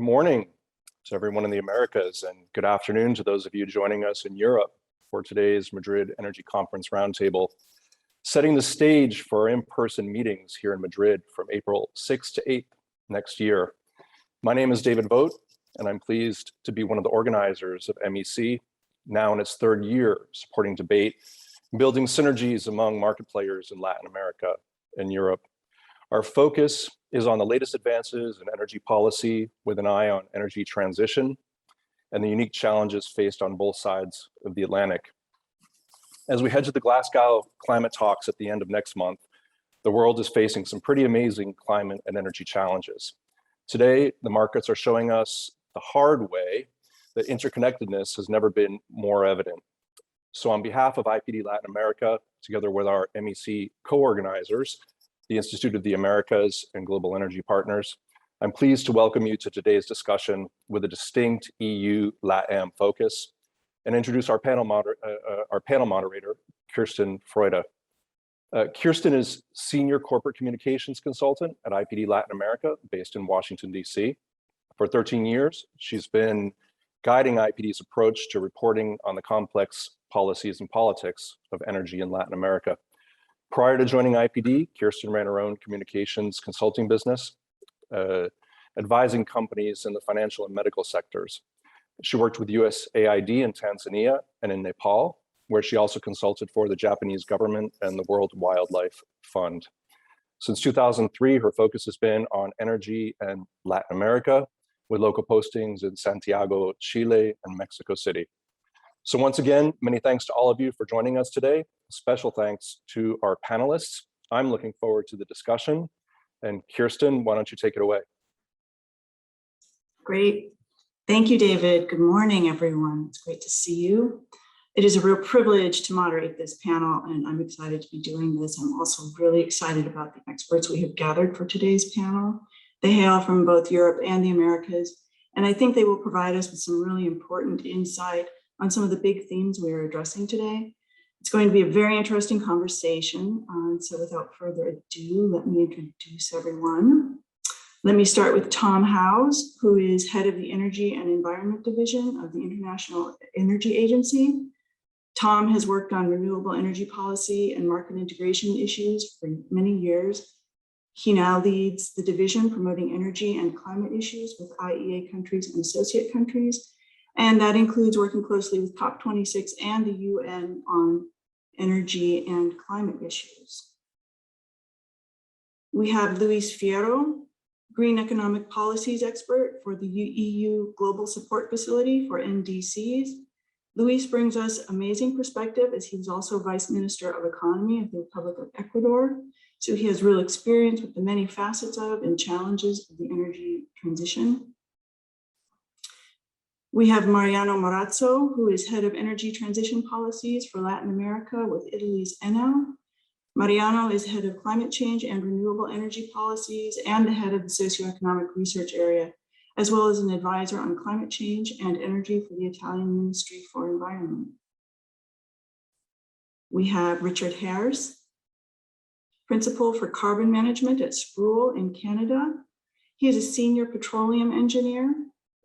morning to everyone in the Americas, and good afternoon to those of you joining us in Europe for today's Madrid Energy Conference Roundtable, setting the stage for our in-person meetings here in Madrid from April 6th to 8th next year. My name is David Vogt, and I'm pleased to be one of the organizers of MEC, now in its third year, supporting debate, building synergies among market players in Latin America and Europe. Our focus is on the latest advances in energy policy with an eye on energy transition and the unique challenges faced on both sides of the Atlantic. As we head to the Glasgow climate talks at the end of next month, the world is facing some pretty amazing climate and energy challenges. Today, the markets are showing us the hard way that interconnectedness has never been more evident. So on behalf of IPD Latin America, together with our MEC co-organizers, the Institute of the Americas and Global Energy Partners, I'm pleased to welcome you to today's discussion with a distinct EU-LATAM focus and introduce our panel moderator, Kirsten Freude. Kirsten is Senior Corporate Communications Consultant at IPD Latin America, based in Washington, DC. For 13 years, she's been guiding IPD's approach to reporting on the complex policies and politics of energy in Latin America. Prior to joining IPD, Kirsten ran her own communications consulting business, advising companies in the financial and medical sectors. She worked with USAID in Tanzania and in Nepal, where she also consulted for the Japanese government and the World Wildlife Fund. Since 2003, her focus has been on energy and Latin America, with local postings in Santiago, Chile, and Mexico City. So once again, many thanks to all of you for joining us today. Special thanks to our panelists. I'm looking forward to the discussion. And Kirsten, why don't you take it away? Great. Thank you, David. Good morning, everyone. It's great to see you. It is a real privilege to moderate this panel, and I'm excited to be doing this. I'm also really excited about the experts we have gathered for today's panel. They hail from both Europe and the Americas, and I think they will provide us with some really important insight on some of the big themes we are addressing today. It's going to be a very interesting conversation. So without further ado, let me introduce everyone. Let me start with Tom Howes, who is head of the Energy and Environment Division of the International Energy Agency. Tom has worked on renewable energy policy and market integration issues for many years. He now leads the division promoting energy and climate issues with IEA countries and associate countries. And that includes working closely with COP26 and the UN on energy and climate issues. We have Luis Fierro, Green Economic Policies expert for the EU Global Support Facility for NDCs. Luis brings us amazing perspective, as he was also Vice Minister of Economy of the Republic of Ecuador. So he has real experience with the many facets of and challenges of the energy transition. We have Mariano Morazzo, who is head of energy transition policies for Latin America with Italy's Enel. Mariano is head of climate change and renewable energy policies and the head of the socioeconomic research area, as well as an advisor on climate change and energy for the Italian Ministry for Environment. We have Richard Harris, Principal for Carbon Management at Sproul in Canada. He is a senior petroleum engineer.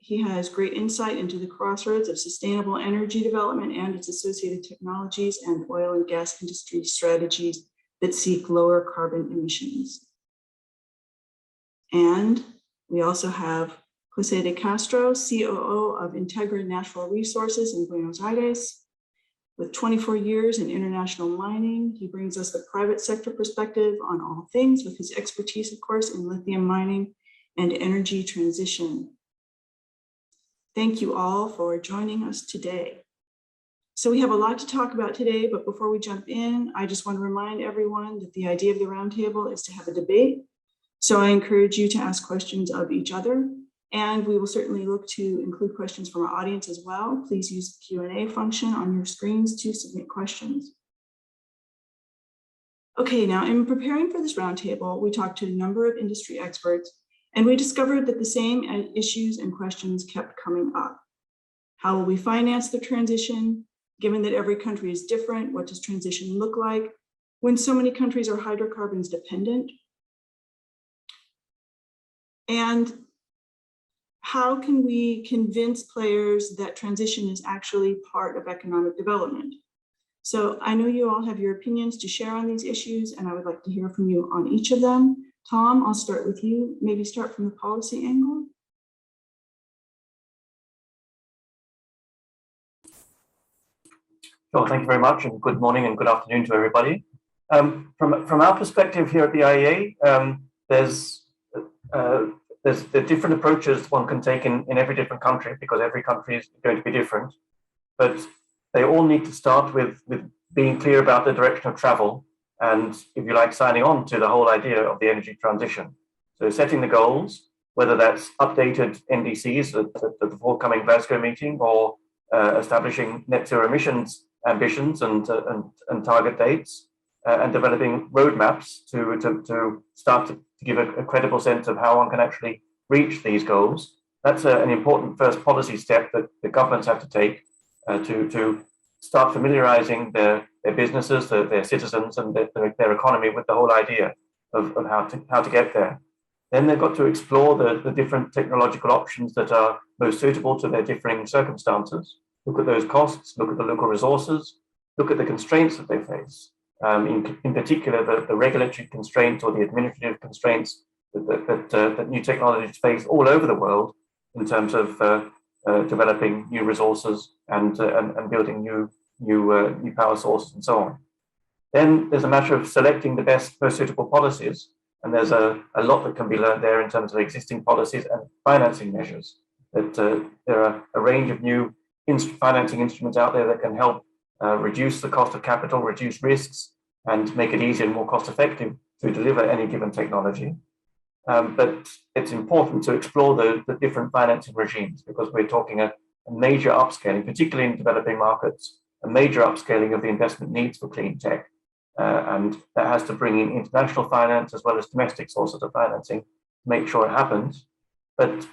He has great insight into the crossroads of sustainable energy development and its associated technologies and oil and gas industry strategies that seek lower carbon emissions. And we also have Jose de Castro, COO of Integra Natural Resources in Buenos Aires. With 24 years in international mining, he brings us the private sector perspective on all things, with his expertise, of course, in lithium mining and energy transition. Thank you all for joining us today. So we have a lot to talk about today, but before we jump in, I just want to remind everyone that the idea of the roundtable is to have a debate. So I encourage you to ask questions of each other, and we will certainly look to include questions from our audience as well. Please use the Q&A function on your screens to submit questions. Okay, now in preparing for this roundtable, we talked to a number of industry experts, and we discovered that the same issues and questions kept coming up. How will we finance the transition? Given that every country is different, what does transition look like when so many countries are hydrocarbons dependent? And how can we convince players that transition is actually part of economic development? So I know you all have your opinions to share on these issues, and I would like to hear from you on each of them. Tom, I'll start with you. Maybe start from the policy angle. Sure, thank you very much, and good morning and good afternoon to everybody. From our perspective here at the IEA, there's the different approaches one can take in every different country, because every country is going to be different. But they all need to start with being clear about the direction of travel, and, if you like, signing on to the whole idea of the energy transition. So setting the goals, whether that's updated NDCs at the forthcoming Glasgow meeting, or establishing net zero emissions ambitions and target dates, and developing roadmaps to start to give a credible sense of how one can actually reach these goals. That's an important first policy step that the governments have to take to start familiarizing their businesses, their citizens, and their economy with the whole idea of how to get there. Then they've got to explore the different technological options that are most suitable to their differing circumstances. Look at those costs, look at the local resources, look at the constraints that they face. In particular, the regulatory constraints or the administrative constraints that new technologies face all over the world in terms of developing new resources and building new power sources and so on. Then there's a matter of selecting the best, most suitable policies, and there's a lot that can be learned there in terms of existing policies and financing measures. That there are a range of new financing instruments out there that can help reduce the cost of capital, reduce risks, and make it easier and more cost effective to deliver any given technology. But it's important to explore the different financing regimes, because we're talking a major upscaling, particularly in developing markets, a major upscaling of the investment needs for clean tech. And that has to bring in international finance as well as domestic sources of financing to make sure it happens. But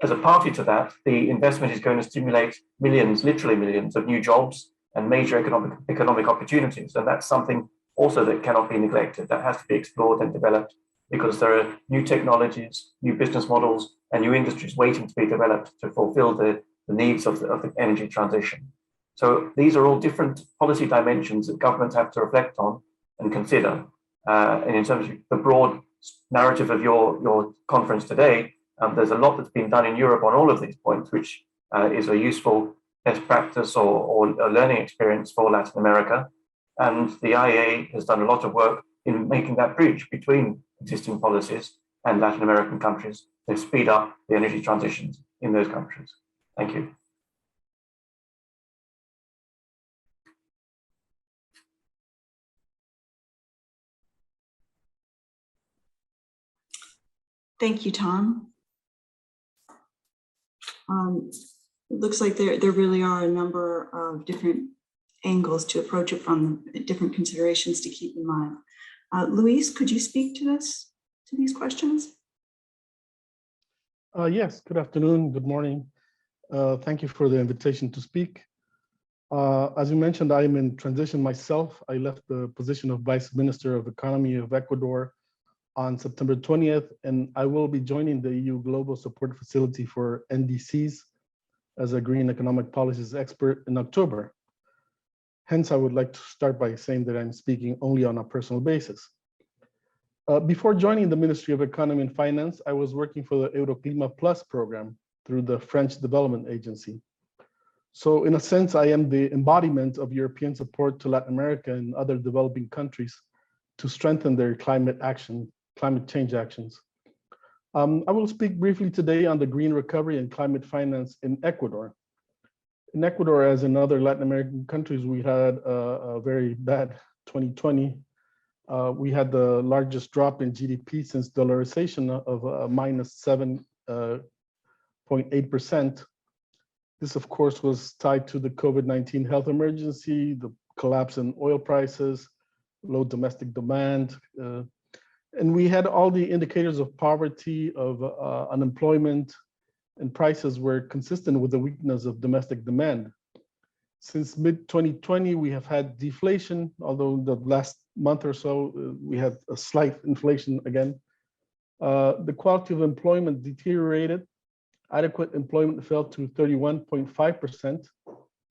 as a party to that, the investment is going to stimulate millions, literally millions of new jobs and major economic opportunities. And that's something also that cannot be neglected. That has to be explored and developed, because there are new technologies, new business models, and new industries waiting to be developed to fulfill the needs of the energy transition. So these are all different policy dimensions that governments have to reflect on and consider. And in terms of the broad narrative of your conference today, there's a lot that's been done in Europe on all of these points, which is a useful best practice or a learning experience for Latin America. And the IEA has done a lot of work in making that bridge between existing policies and Latin American countries to speed up the energy transitions in those countries. Thank you. Thank you, Tom. It looks like there really are a number of different angles to approach it from, different considerations to keep in mind. Luis, could you speak to these questions? Yes, good afternoon, good morning. Thank you for the invitation to speak. As you mentioned, I am in transition myself. I left the position of Vice Minister of Economy of Ecuador on September 20th, and I will be joining the EU Global Support Facility for NDCs as a green economic policies expert in October. Hence, I would like to start by saying that I'm speaking only on a personal basis. Before joining the Ministry of Economy and Finance, I was working for the Euroclima Plus program through the French Development Agency. So in a sense, I am the embodiment of European support to Latin America and other developing countries to strengthen their climate change actions. I will speak briefly today on the green recovery and climate finance in Ecuador. In Ecuador, as in other Latin American countries, we had a very bad 2020. We had the largest drop in GDP since dollarization of minus 7.8%. This, of course, was tied to the COVID-19 health emergency, the collapse in oil prices, low domestic demand, and we had all the indicators of poverty, of unemployment, and prices were consistent with the weakness of domestic demand. Since mid-2020, we have had deflation, although the last month or so, we had a slight inflation again. The quality of employment deteriorated. adequate employment fell to 31.5%,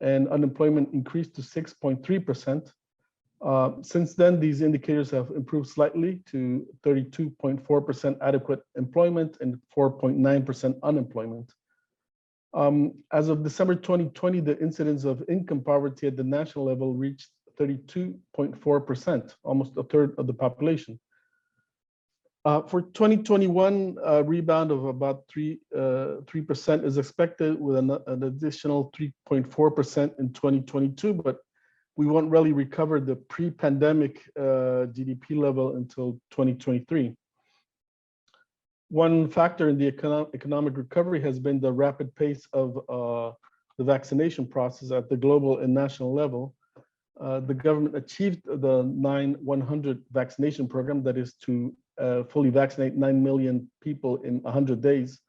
and unemployment increased to 6.3%. Since then, these indicators have improved slightly to 32.4% adequate employment and 4.9% unemployment. As of December 2020, the incidence of income poverty at the national level reached 32.4%, almost a third of the population. For 2021, a rebound of about 3% is expected, with an additional 3.4% in 2022, but we won't really recover the pre-pandemic GDP level until 2023. One factor in the economic recovery has been the rapid pace of the vaccination process at the global and national level. The government achieved the 9-100 vaccination program, that is to fully vaccinate 9 million people in 100 days.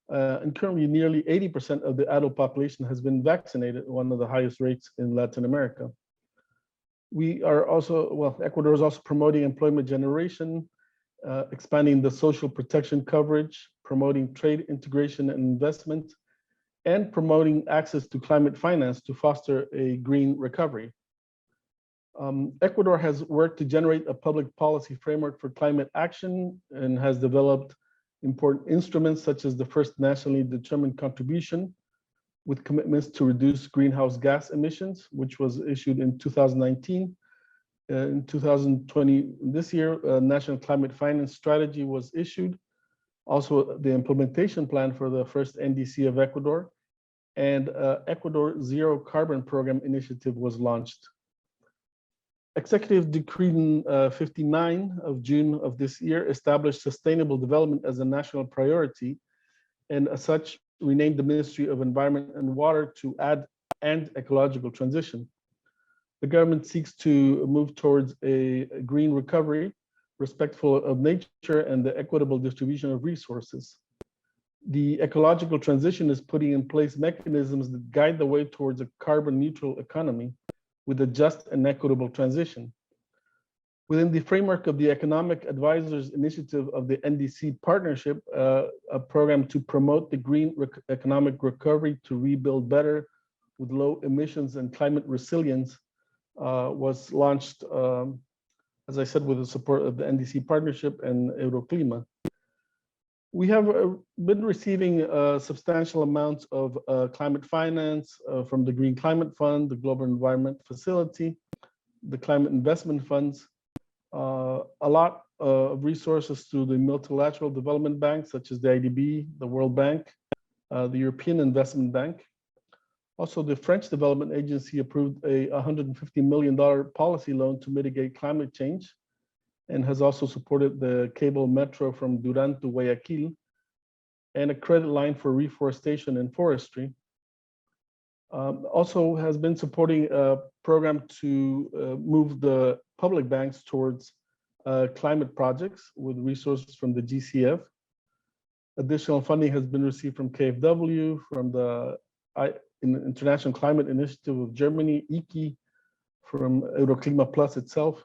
And currently nearly 80% of the adult population has been vaccinated, one of the highest rates in Latin America. We are also, well, Ecuador is also promoting employment generation, expanding the social protection coverage, promoting trade integration and investment, and promoting access to climate finance to foster a green recovery. Ecuador has worked to generate a public policy framework for climate action and has developed important instruments such as the first nationally determined contribution with commitments to reduce greenhouse gas emissions, which was issued in 2019. In 2020, this year, a national climate finance strategy was issued. Also, the implementation plan for the first NDC of Ecuador, and Ecuador Zero Carbon Program initiative was launched. Executive Decree 59 of June of this year established sustainable development as a national priority, and as such, renamed the Ministry of Environment and Water to and Ecological Transition. The government seeks to move towards a green recovery, respectful of nature and the equitable distribution of resources. The ecological transition is putting in place mechanisms that guide the way towards a carbon neutral economy with a just and equitable transition. Within the framework of the Economic Advisors Initiative of the NDC Partnership, a program to promote the green economic recovery to rebuild better with low emissions and climate resilience was launched, as I said, with the support of the NDC Partnership and Euroclima. We have been receiving substantial amounts of climate finance from the Green Climate Fund, the Global Environment Facility, the Climate Investment Funds, a lot of resources through the multilateral development banks such as the IDB, the World Bank, the European Investment Bank. Also, the French Development Agency approved a $150 million policy loan to mitigate climate change and has also supported the cable metro from Durán to Guayaquil and a credit line for reforestation and forestry. Also has been supporting a program to move the public banks towards climate projects with resources from the GCF. Additional funding has been received from KfW, from the International Climate Initiative of Germany, ICI, from Euroclima Plus itself.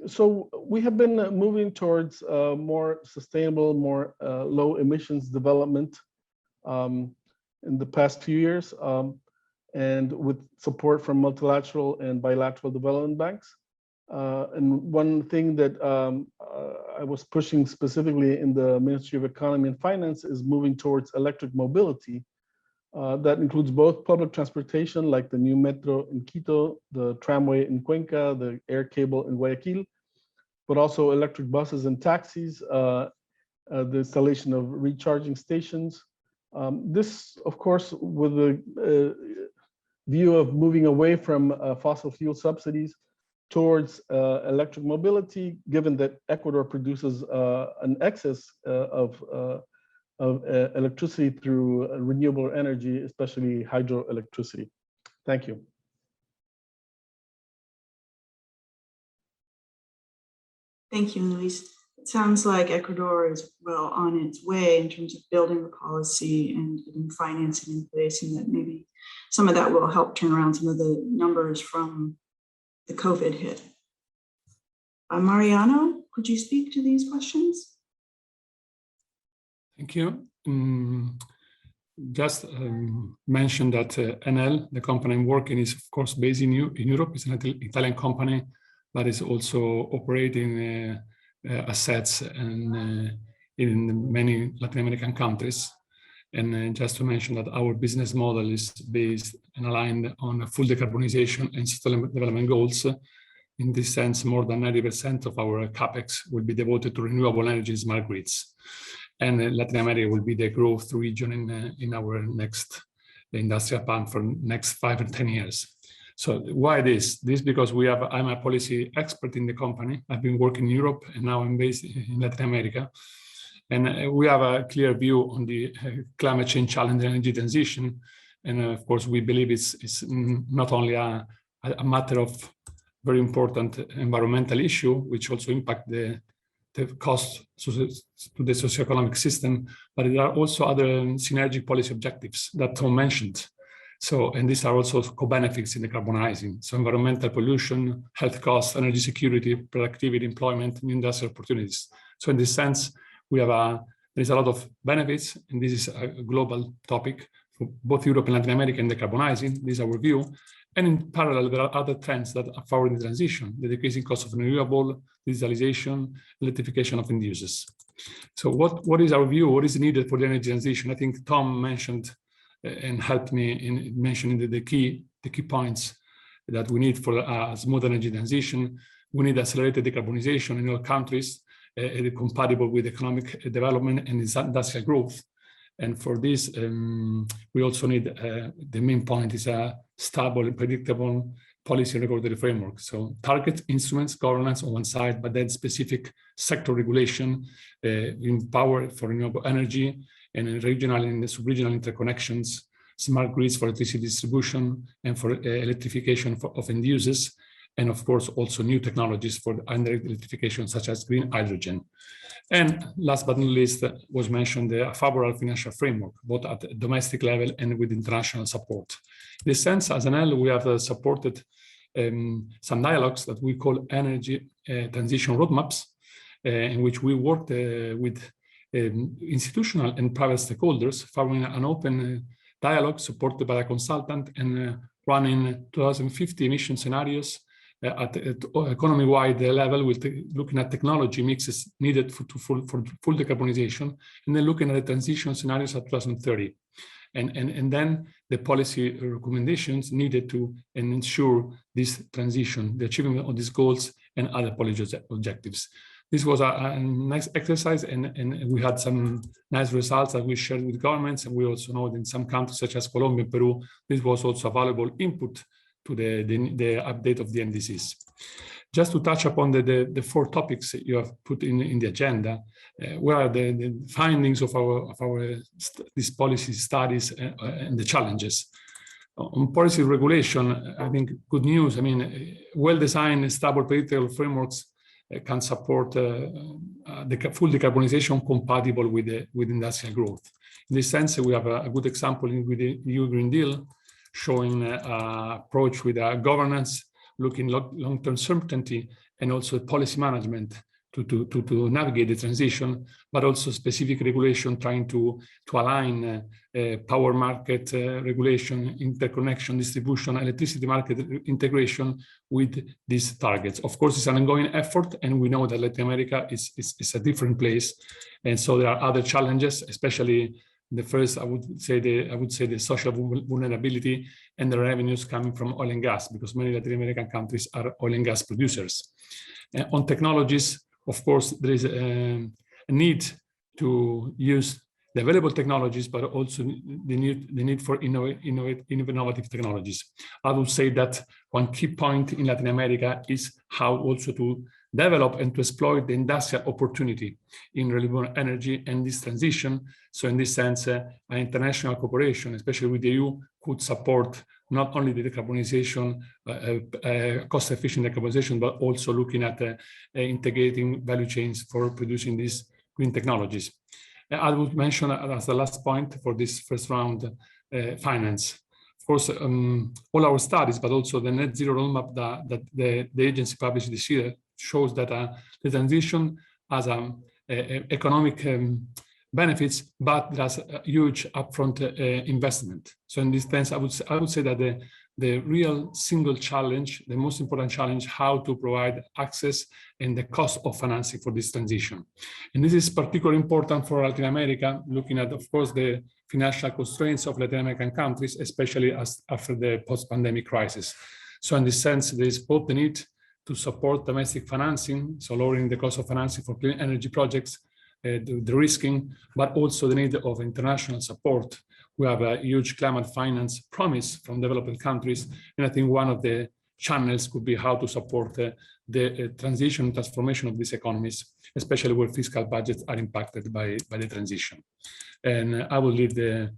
So we have been moving towards more sustainable, more low emissions development in the past few years, and with support from multilateral and bilateral development banks. And one thing that I was pushing specifically in the Ministry of Economy and Finance is moving towards electric mobility. That includes both public transportation, like the new metro in Quito, the tramway in Cuenca, the air cable in Guayaquil, but also electric buses and taxis, the installation of recharging stations. This, of course, with the view of moving away from fossil fuel subsidies towards electric mobility, given that Ecuador produces an excess of electricity through renewable energy, especially hydroelectricity. Thank you. Thank you, Luis. It sounds like Ecuador is well on its way in terms of building the policy and getting financing in place, and that maybe some of that will help turn around some of the numbers from the COVID hit. Mariano, could you speak to these questions? Thank you. just mention that Enel, the company I'm working, is of course based in Europe. It's an Italian company, but is also operating assets and in many Latin American countries. And just to mention that our business model is based and aligned on full decarbonization and sustainable development goals. In this sense, more than 90% of our CapEx will be devoted to renewable energy and smart grids. And Latin America will be the growth region in our next industrial plan for next 5 and 10 years. So why this? This because I'm a policy expert in the company. I've been working in Europe and now I'm based in Latin America. And we have a clear view on the climate change challenge and energy transition. And of course, we believe it's not only a matter of very important environmental issue, which also impact the cost to the socioeconomic system, but there are also other synergic policy objectives that Tom mentioned. So, and these are also co-benefits in decarbonizing. So environmental pollution, health costs, energy security, productivity, employment, and industrial opportunities. So in this sense, there's a lot of benefits, and this is a global topic for both Europe and Latin America in decarbonizing. This is our view. And in parallel, there are other trends that are favoring the transition, the decreasing cost of renewable, digitalization, electrification of end users. So what is our view? What is needed for the energy transition? I think Tom mentioned and helped me in mentioning the key points that we need for a smooth energy transition. We need accelerated decarbonization in all countries, compatible with economic development and industrial growth. And for this, we also need, the main point is a stable and predictable policy and regulatory framework. So target instruments, governance on one side, but then specific sector regulation in power for renewable energy and regional and sub-regional interconnections, smart grids for electricity distribution and for electrification of end users. And of course, also new technologies for indirect electrification, such as green hydrogen. And last but not least, was mentioned the favorable financial framework, both at the domestic level and with international support. In this sense, as Enel, we have supported some dialogues that we call energy transition roadmaps, in which we worked with institutional and private stakeholders, following an open dialogue supported by a consultant and running 2050 emission scenarios at economy-wide level, with looking at technology mixes needed for full decarbonization, and then looking at the transition scenarios at 2030. And then the policy recommendations needed to ensure this transition, the achievement of these goals and other policy objectives. This was a nice exercise, and we had some nice results that we shared with governments, and we also know that in some countries such as Colombia and Peru, this was also a valuable input to the update of the NDCs. Just to touch upon the 4 topics you have put in the agenda, where are the findings of these policy studies and the challenges. On policy regulation, I think good news. I mean, well-designed, stable, predictable frameworks can support the full decarbonization compatible with industrial growth. In this sense, we have a good example with the EU Green Deal, showing approach with governance, looking long-term certainty, and also policy management to navigate the transition, but also specific regulation trying to align power market regulation, interconnection, distribution, electricity market integration with these targets. Of course, it's an ongoing effort, and we know that Latin America is a different place, and so there are other challenges, especially the first, I would say the social vulnerability and the revenues coming from oil and gas, because many Latin American countries are oil and gas producers. On technologies, of course, there is a need to use the available technologies, but also the need for innovative technologies. I would say that one key point in Latin America is how also to develop and to exploit the industrial opportunity in renewable energy and this transition. So in this sense, an international cooperation, especially with the EU, could support not only the decarbonization, cost-efficient decarbonization, but also looking at integrating value chains for producing these green technologies. I would mention as the last point for this first round, finance. Of course, all our studies, but also the net zero roadmap that the agency published this year shows that the transition as an economic benefits, but there's a huge upfront investment. So in this sense, I would say that the real single challenge, the most important challenge, how to provide access and the cost of financing for this transition. And this is particularly important for Latin America, looking at, of course, the financial constraints of Latin American countries, especially after the post-pandemic crisis. So in this sense, there is both the need to support domestic financing, so lowering the cost of financing for clean energy projects, the risking, but also the need of international support. We have a huge climate finance promise from developing countries, and I think one of the channels could be how to support the transition, transformation of these economies, especially where fiscal budgets are impacted by the transition. And I will leave the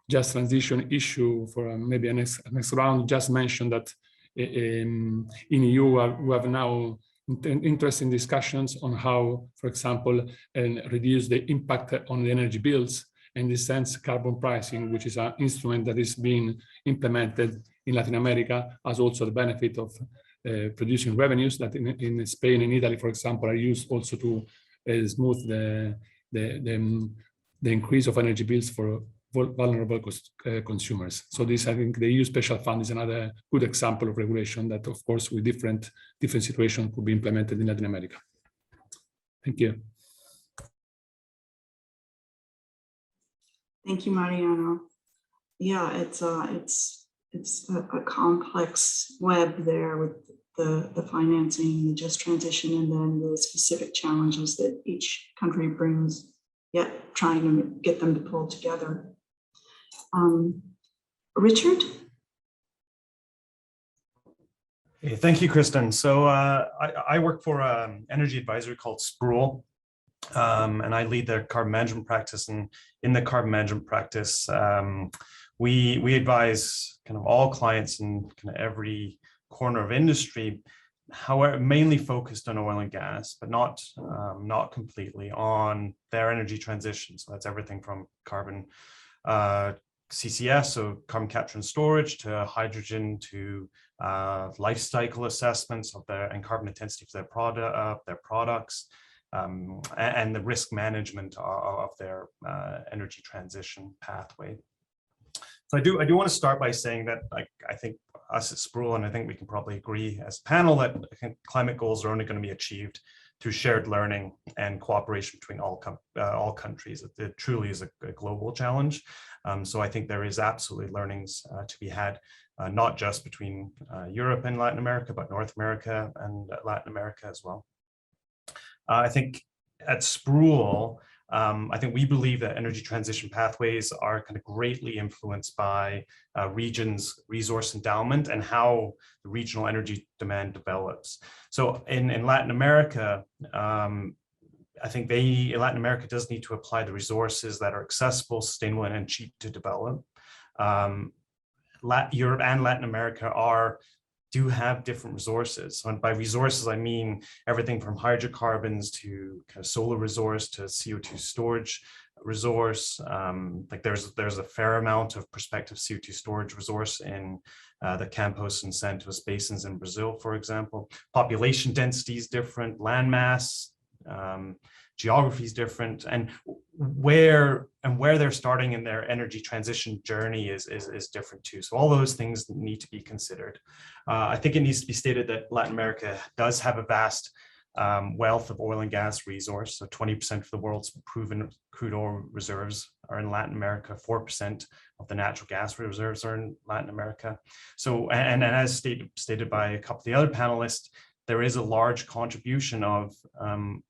just transition issue for maybe a next round. Just mention that in EU we have now interesting discussions on how, for example, reduce the impact on the energy bills. In this sense, carbon pricing, which is an instrument that is being implemented in Latin America, has also the benefit of producing revenues that in Spain and Italy, for example, are used also to smooth the increase of energy bills for vulnerable consumers. So this, I think, the EU Special Fund is another good example of regulation that, of course, with different situations could be implemented in Latin America. Thank you. Thank you, Mariano. Yeah, it's a complex web there with the financing, the just transition, and then the specific challenges that each country brings, yet trying to get them to pull together. Richard? Hey, thank you, Kristen. So I work for an energy advisory called Sproul, and I lead their carbon management practice. And in the carbon management practice, we advise kind of all clients in kind of every corner of industry, however, mainly focused on oil and gas, but not completely on their energy transition. So that's everything from carbon CCS, so carbon capture and storage, to hydrogen, to life cycle assessments of and carbon intensity for their products, and the risk management of their energy transition pathway. So I do want to start by saying that I think us at Sproul, and I think we can probably agree as a panel, that I think climate goals are only going to be achieved through shared learning and cooperation between all countries. It truly is a global challenge. So I think there is absolutely learnings to be had, not just between Europe and Latin America, but North America and Latin America as well. I think at Sproul, I think we believe that energy transition pathways are kind of greatly influenced by regions' resource endowment and how the regional energy demand develops. So in Latin America, I think Latin America does need to apply the resources that are accessible, sustainable, and cheap to develop. Europe and Latin America do have different resources. So by resources, I mean everything from hydrocarbons to kind of solar resource to CO2 storage resource. Like there's a fair amount of prospective CO2 storage resource in the Campos and Santos basins in Brazil, for example. Population density is different, land mass, geography is different, and where they're starting in their energy transition journey is different too. So all those things need to be considered. I think it needs to be stated that Latin America does have a vast wealth of oil and gas resource. So 20% of the world's proven crude oil reserves are in Latin America. 4% of the natural gas reserves are in Latin America. So, and as stated by a couple of the other panelists, there is a large contribution of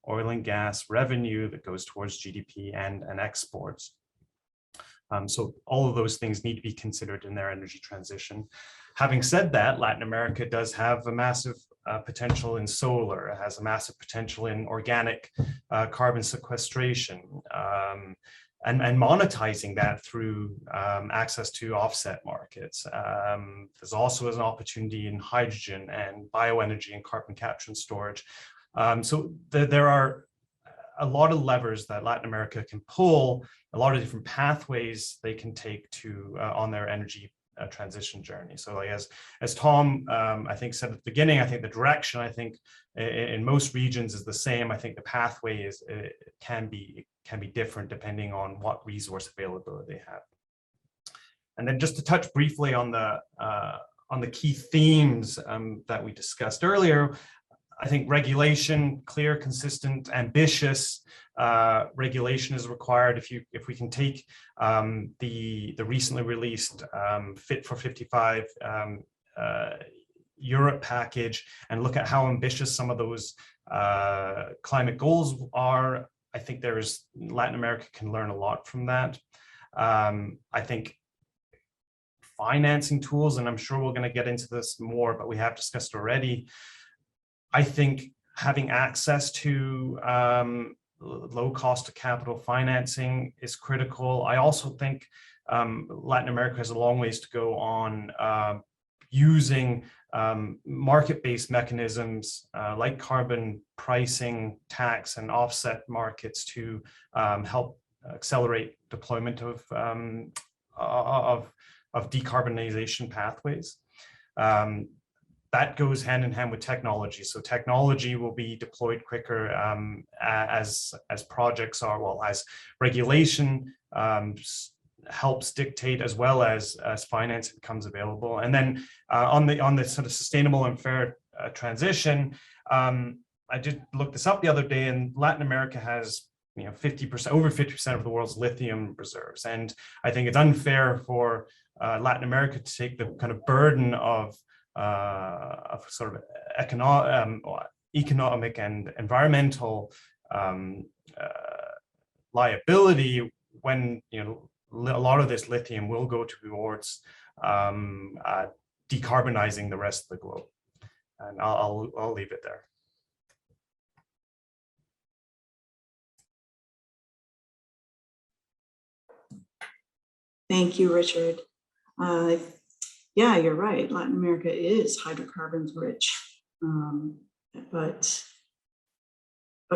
oil and gas revenue that goes towards GDP and exports. So all of those things need to be considered in their energy transition. Having said that, Latin America does have a massive potential in solar. It has a massive potential in organic carbon sequestration, and monetizing that through access to offset markets. There's also an opportunity in hydrogen and bioenergy and carbon capture and storage. So there are a lot of levers that Latin America can pull, a lot of different pathways they can take to on their energy transition journey. So like as Tom, I think said at the beginning, I think the direction, I think in most regions is the same. I think the pathway is can be different depending on what resource availability they have. And then just to touch briefly on the key themes that we discussed earlier, I think regulation, clear, consistent, ambitious regulation is required. If we can take the recently released Fit for 55 Europe package and look at how ambitious some of those climate goals are, I think Latin America can learn a lot from that. I think financing tools, and I'm sure we're going to get into this more, but we have discussed already. I think having access to low cost of capital financing is critical. I also think Latin America has a long ways to go on using market-based mechanisms like carbon pricing, tax, and offset markets to help accelerate deployment of decarbonization pathways. That goes hand in hand with technology. So technology will be deployed quicker as projects are, well, as regulation helps dictate, as well as finance becomes available. And then on the sort of sustainable and fair transition, I did look this up the other day, and Latin America has 50%, over 50% of the world's lithium reserves. And I think it's unfair for Latin America to take the kind of burden of sort of economic and environmental liability when a lot of this lithium will go towards decarbonizing the rest of the globe. And I'll leave it there. Thank you, Richard. Yeah, you're right. Latin America is hydrocarbons rich, but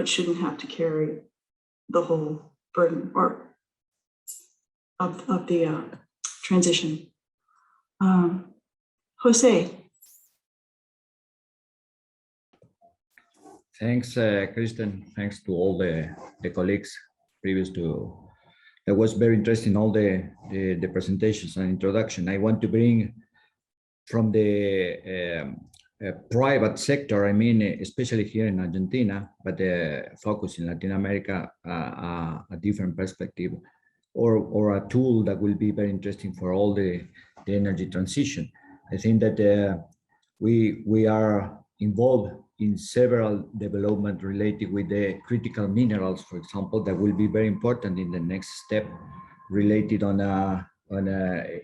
shouldn't have to carry the whole burden of the transition. Jose. Thanks, Kristen. Thanks to all the colleagues previous to. That was very interesting, all the presentations and introduction. I want to bring from the private sector, I mean, especially here in Argentina, but focus in Latin America, a different perspective or a tool that will be very interesting for all the energy transition. I think that we are involved in several development related with the critical minerals, for example, that will be very important in the next step related on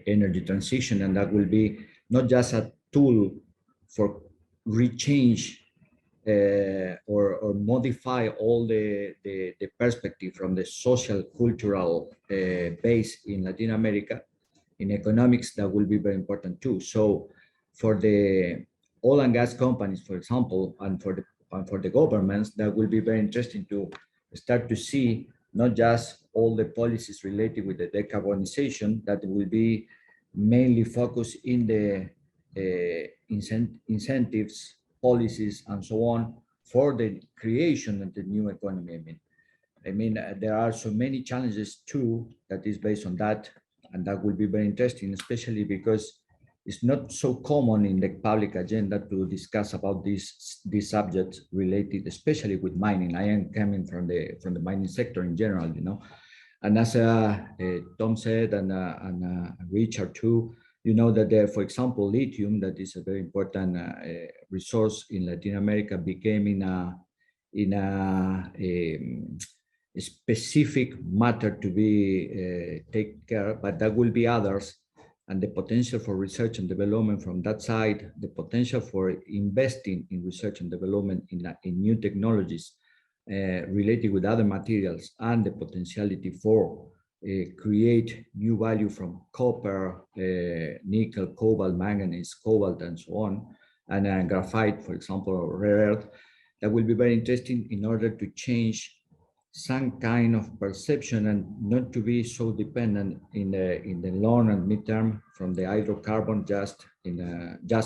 energy transition, and that will be not just a tool for rechange or modify all the perspective from the social cultural base in Latin America. In economics, that will be very important too. So for the oil and gas companies, for example, and for the governments, that will be very interesting to start to see not just all the policies related with the decarbonization, that will be mainly focused in the incentives, policies, and so on for the creation of the new economy. I mean, there are so many challenges too that is based on that, and that will be very interesting, especially because it's not so common in the public agenda to discuss about these subjects related, especially with mining. I am coming from the mining sector in general, and as Tom said, and Richard too, that for example, lithium, that is a very important resource in Latin America, became in a specific matter to be taken care of, but there will be others. And the potential for research and development from that side, the potential for investing in research and development in new technologies related with other materials, and the potentiality for create new value from copper, nickel, cobalt, manganese, cobalt, and so on, and graphite, for example, or rare earth, that will be very interesting in order to change some kind of perception and not to be so dependent in the long and midterm from the hydrocarbon, just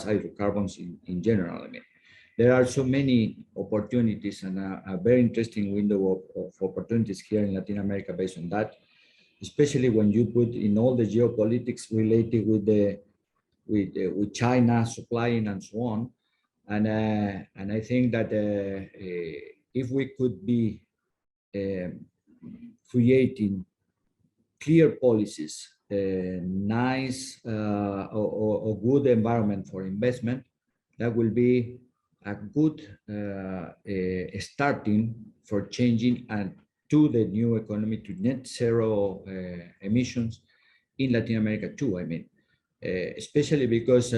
hydrocarbons in general. I mean, there are so many opportunities and a very interesting window of opportunities here in Latin America based on that, especially when you put in all the geopolitics related with China supplying and so on. And I think that if we could be creating clear policies, nice or good environment for investment, that will be a good starting for changing and to the new economy, to net zero emissions in Latin America too. I mean, especially because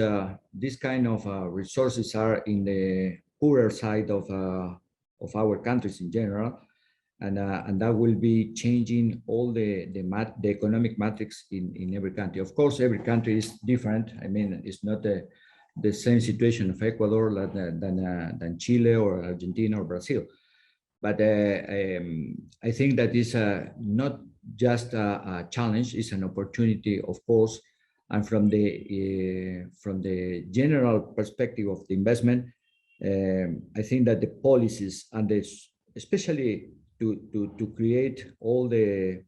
this kind of resources are in the poorer side of our countries in general, and that will be changing all the economic matrix in every country. Of course, every country is different. I mean, it's not the same situation of Ecuador than Chile or Argentina or Brazil. But I think that is not just a challenge; it's an opportunity, of course. And from the general perspective of the investment, I think that the policies and especially to create all the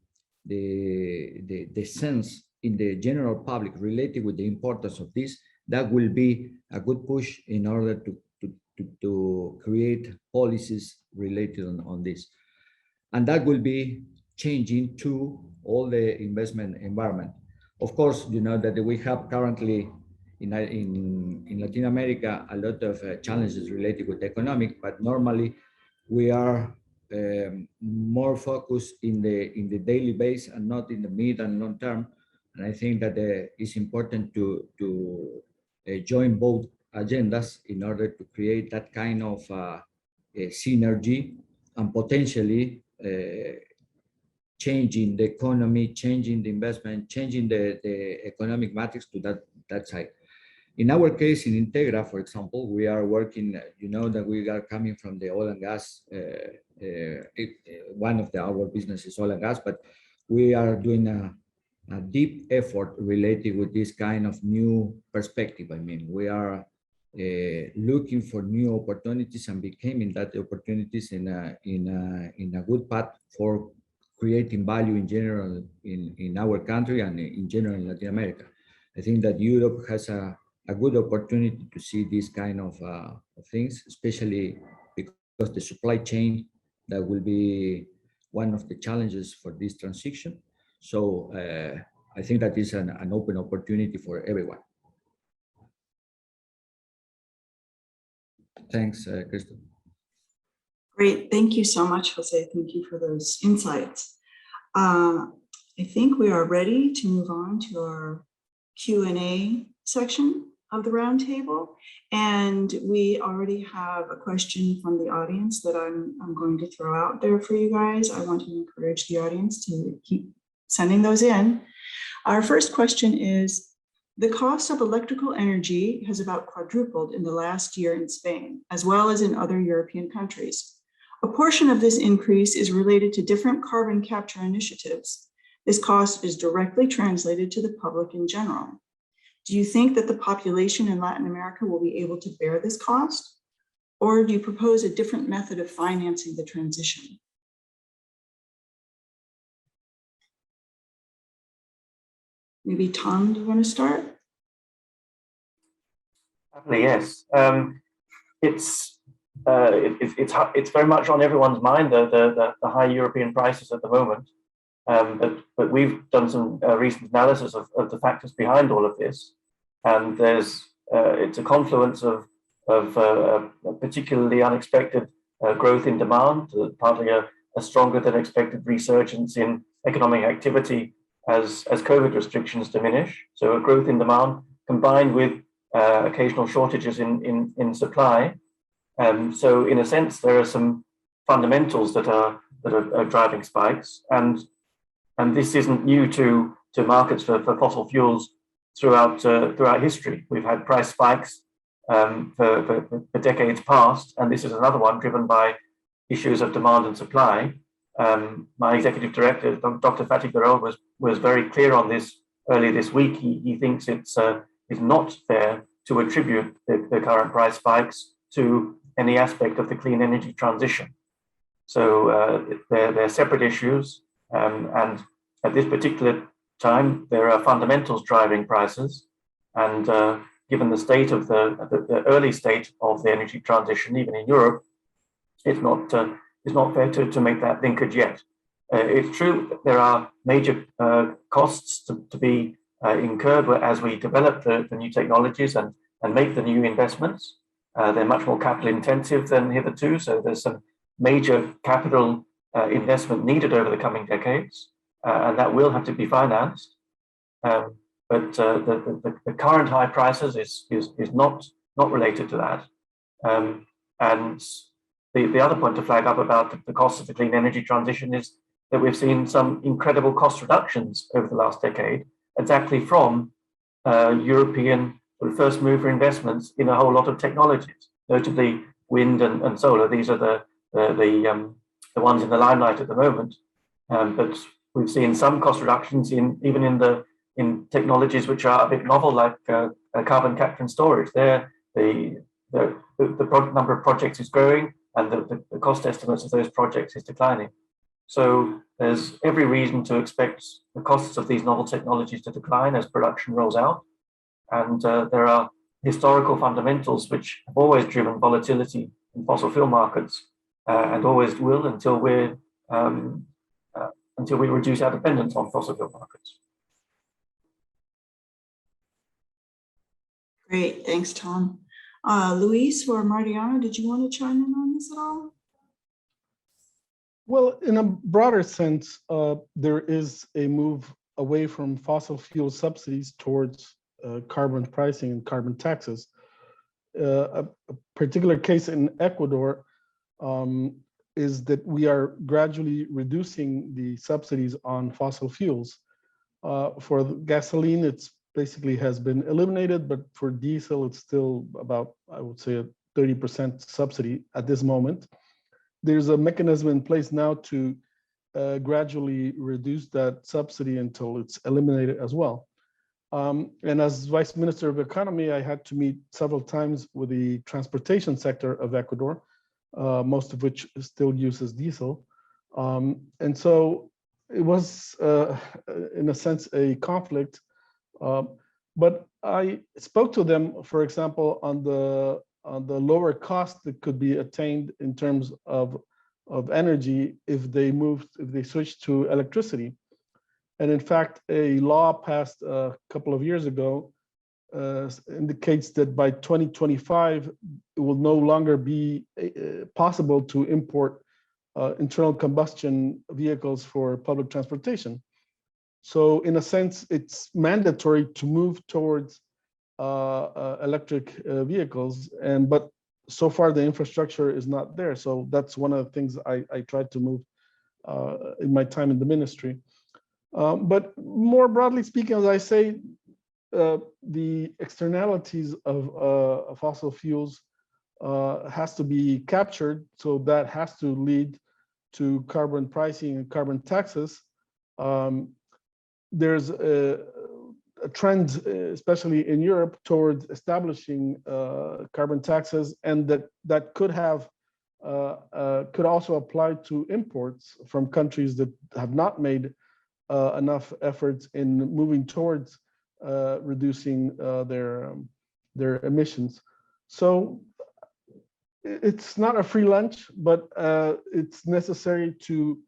sense in the general public related with the importance of this, that will be a good push in order to create policies related on this. And that will be changing to all the investment environment. Of course, you know that we have currently in Latin America a lot of challenges related with economic, but normally we are more focused in the daily base and not in the mid and long term. And I think that it's important to join both agendas in order to create that kind of synergy and potentially changing the economy, changing the investment, changing the economic matrix to that side. In our case, in Integra, for example, we are working, you know, that we are coming from the oil and gas. One of our business is oil and gas, but we are doing a deep effort related with this kind of new perspective. I mean, we are looking for new opportunities and becoming that opportunities in a good path for creating value in general in our country and in general in Latin America. I think that Europe has a good opportunity to see these kind of things, especially because the supply chain, that will be one of the challenges for this transition. So I think that is an open opportunity for everyone. Thanks, Crystal. Great. Thank you so much, Jose. Thank you for those insights. I think we are ready to move on to our Q&A section of the roundtable. And we already have a question from the audience that I'm going to throw out there for you guys. I want to encourage the audience to keep sending those in. Our first question is, the cost of electrical energy has about quadrupled in the last year in Spain, as well as in other European countries. A portion of this increase is related to different carbon capture initiatives. This cost is directly translated to the public in general. Do you think that the population in Latin America will be able to bear this cost? Or do you propose a different method of financing the transition? Maybe Tom, do you want to start? Yes. It's very much on everyone's mind, the high European prices at the moment. But we've done some recent analysis of the factors behind all of this, and it's a confluence of particularly unexpected growth in demand, partly a stronger than expected resurgence in economic activity as COVID restrictions diminish. So a growth in demand combined with occasional shortages in supply. So in a sense, there are some fundamentals that are driving spikes, and this isn't new to markets for fossil fuels throughout history. We've had price spikes for decades past, and this is another one driven by issues of demand and supply. My executive director, Dr. Fatih Birol, was very clear on this earlier this week. He thinks it's not fair to attribute the current price spikes to any aspect of the clean energy transition. So they're separate issues, and at this particular time, there are fundamentals driving prices, and given the state of the early state of the energy transition, even in Europe, it's not fair to make that linkage yet. It's true that there are major costs to be incurred as we develop the new technologies and make the new investments. They're much more capital intensive than hitherto, so there's some major capital investment needed over the coming decades, and that will have to be financed. But the current high prices is not related to that. And the other point to flag up about the cost of the clean energy transition is that we've seen some incredible cost reductions over the last decade, exactly from European first mover investments in a whole lot of technologies, notably wind and solar. These are the ones in the limelight at the moment. But we've seen some cost reductions even in technologies which are a bit novel, like carbon capture and storage. There, the number of projects is growing, and the cost estimates of those projects is declining. So there's every reason to expect the costs of these novel technologies to decline as production rolls out. And there are historical fundamentals which have always driven volatility in fossil fuel markets, and always will until we reduce our dependence on fossil fuel markets. Great, thanks, Tom. Luis or Mariano, did you want to chime in on this at all? Well, in a broader sense, there is a move away from fossil fuel subsidies towards carbon pricing and carbon taxes. A particular case in Ecuador is that we are gradually reducing the subsidies on fossil fuels. For gasoline, it's basically has been eliminated, but for diesel, it's still about, I would say, a 30% subsidy at this moment. There's a mechanism in place now to gradually reduce that subsidy until it's eliminated as well. And as Vice Minister of Economy, I had to meet several times with the transportation sector of Ecuador, most of which still uses diesel. And so it was, in a sense, a conflict. But I spoke to them, for example, on the lower cost that could be attained in terms of energy if they switched to electricity. And in fact, a law passed a couple of years ago indicates that by 2025, it will no longer be possible to import internal combustion vehicles for public transportation. So in a sense, it's mandatory to move towards electric vehicles, but so far the infrastructure is not there. So that's one of the things I tried to move in my time in the ministry. But more broadly speaking, as I say, the externalities of fossil fuels has to be captured. So that has to lead to carbon pricing and carbon taxes. There's a trend, especially in Europe, towards establishing carbon taxes, and that could have could also apply to imports from countries that have not made enough efforts in moving towards reducing their emissions. So it's not a free lunch, but it's necessary to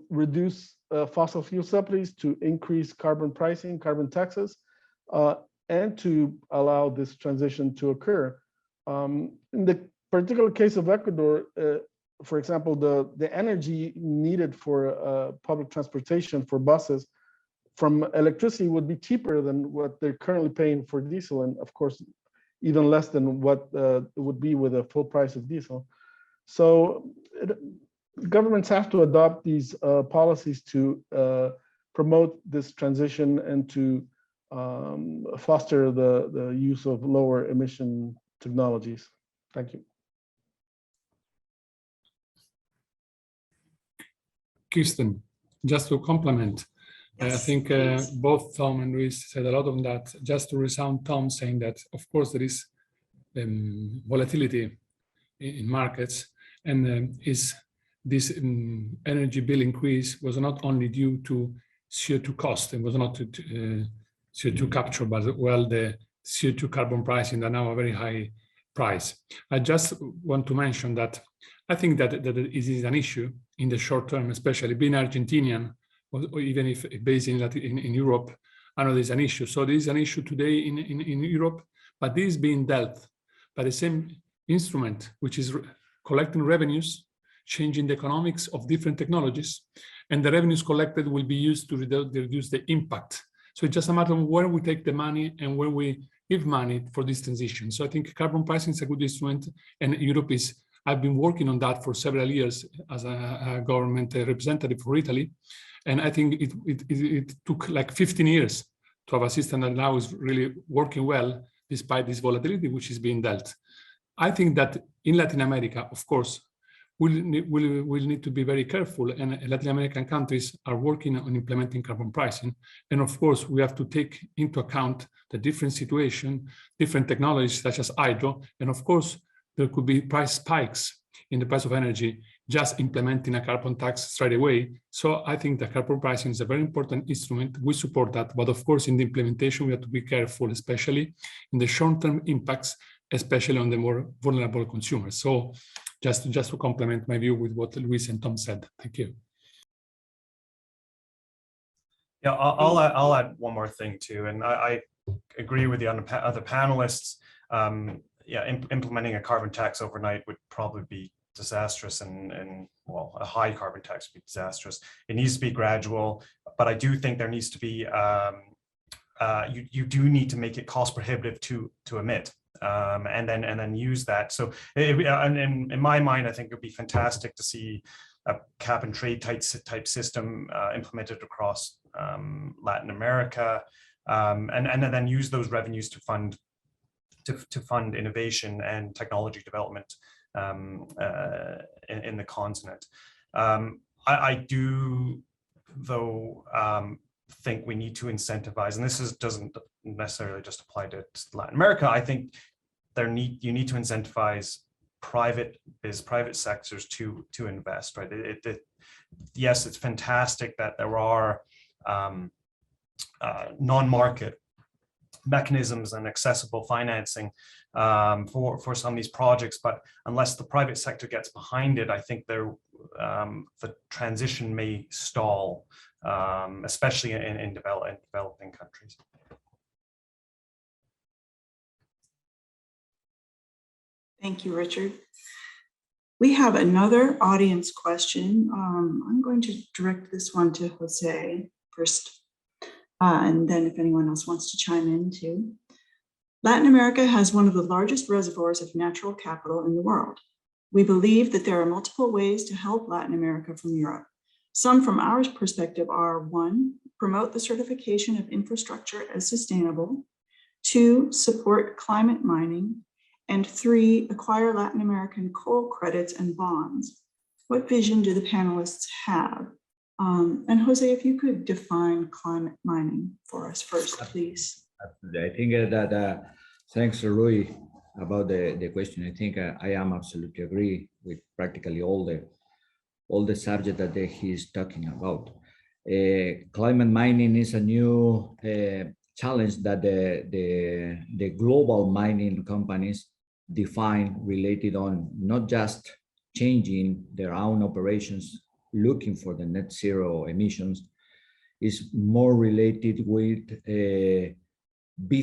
reduce fossil fuel subsidies, to increase carbon pricing, carbon taxes, and to allow this transition to occur. In the particular case of Ecuador, for example, the energy needed for public transportation for buses from electricity would be cheaper than what they're currently paying for diesel, and of course, even less than what it would be with a full price of diesel. So governments have to adopt these policies to promote this transition and to foster the use of lower emission technologies. Thank you. Kirsten, just to complement, I Yes, think please. both Tom and Luis said a lot on that. Just to resound Tom saying that, of course, there is volatility in markets, and is this energy bill increase was not only due to CO2 cost, it was not CO2 capture, but well, the CO2 carbon pricing are now a very high price. I just want to mention that I think that it is an issue in the short term, especially being Argentinian, or even if based in Europe, I know there's an issue. So there is an issue today in Europe, but this is being dealt by the same instrument, which is collecting revenues, changing the economics of different technologies, and the revenues collected will be used to reduce the impact. So it's just a matter of where we take the money and where we give money for this transition. So I think carbon pricing is a good instrument, and Europe is, I've been working on that for several years as a government representative for Italy. And I think it took like 15 years to have a system that now is really working well, despite this volatility which is being dealt. I think that in Latin America, of course, we'll need to be very careful, and Latin American countries are working on implementing carbon pricing. And of course, we have to take into account the different situation, different technologies such as hydro, and of course, there could be price spikes in the price of energy, just implementing a carbon tax straight away. So I think that carbon pricing is a very important instrument. We support that, but of course, in the implementation, we have to be careful, especially in the short-term impacts, especially on the more vulnerable consumers. So just to complement my view with what Luis and Tom said. Thank you. Yeah, I'll add one more thing too, and I agree with the other panelists. Implementing a carbon tax overnight would probably be disastrous, and well, a high carbon tax would be disastrous. It needs to be gradual, but I do think there needs to be you do need to make it cost prohibitive to emit. And then use that. So in my mind, I think it would be fantastic to see a cap and trade type system implemented across Latin America, and then use those revenues to fund innovation and technology development in the continent. I do, though, think we need to incentivize, and this doesn't necessarily just apply to Latin America. I think you need to incentivize private sectors to invest, right? Yes, it's fantastic that there are non-market mechanisms and accessible financing for some of these projects, but unless the private sector gets behind it, I think the transition may stall, especially in developing countries. Thank you, Richard. We have another audience question. I'm going to direct this one to Jose first, and then if anyone else wants to chime in too. Latin America has one of the largest reservoirs of natural capital in the world. We believe that there are multiple ways to help Latin America from Europe. Some from our perspective are: 1, promote the certification of infrastructure as sustainable; 2, support climate mining; and 3, acquire Latin American coal credits and bonds. What vision do the panelists have? And Jose, if you could define climate mining for us first, please. I think that thanks, Rui, about the question. I think I am absolutely agree with practically all the subject that he's talking about. Climate mining is a new challenge that the global mining companies define, related on not just changing their own operations, looking for the net zero emissions, is more related with the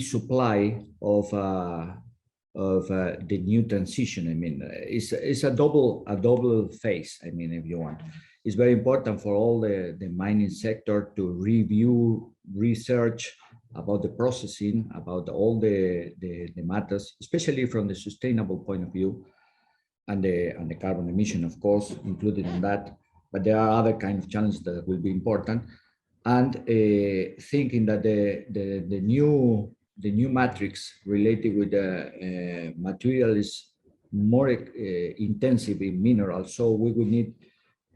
supply of the new transition. I mean, it's a double phase. I mean, if you want, it's very important for all the mining sector to review, research about the processing, about all the matters, especially from the sustainable point of view, and the carbon emission, of course, included in that. But there are other kind of challenges that will be important, and thinking that the new matrix related with the material is more intensive in minerals, so we will need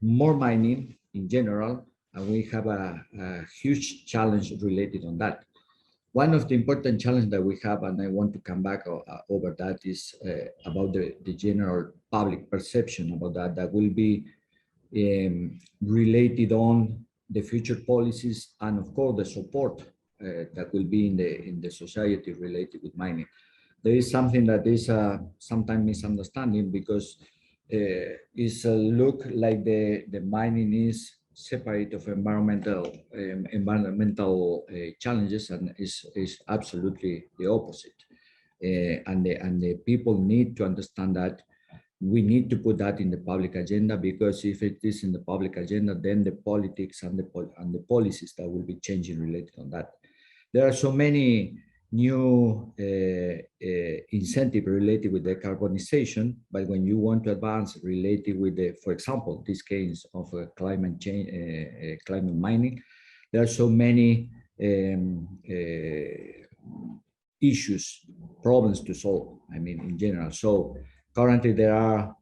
more mining in general, and we have a huge challenge related on that. One of the important challenges that we have, and I want to come back over that, is about the general public perception about that will be related on the future policies and of course the support that will be in the society related with mining. There is something that is sometimes misunderstanding because it's look like the mining is separate of environmental challenges, and is absolutely the opposite. And the people need to understand that we need to put that in the public agenda, because if it is in the public agenda, then the politics and the policies that will be changing related on that. There are so many new incentive related with decarbonization, but when you want to advance related with the, for example, this case of climate change, climate mining, there are so many issues, problems to solve, I mean, in general. So currently there are,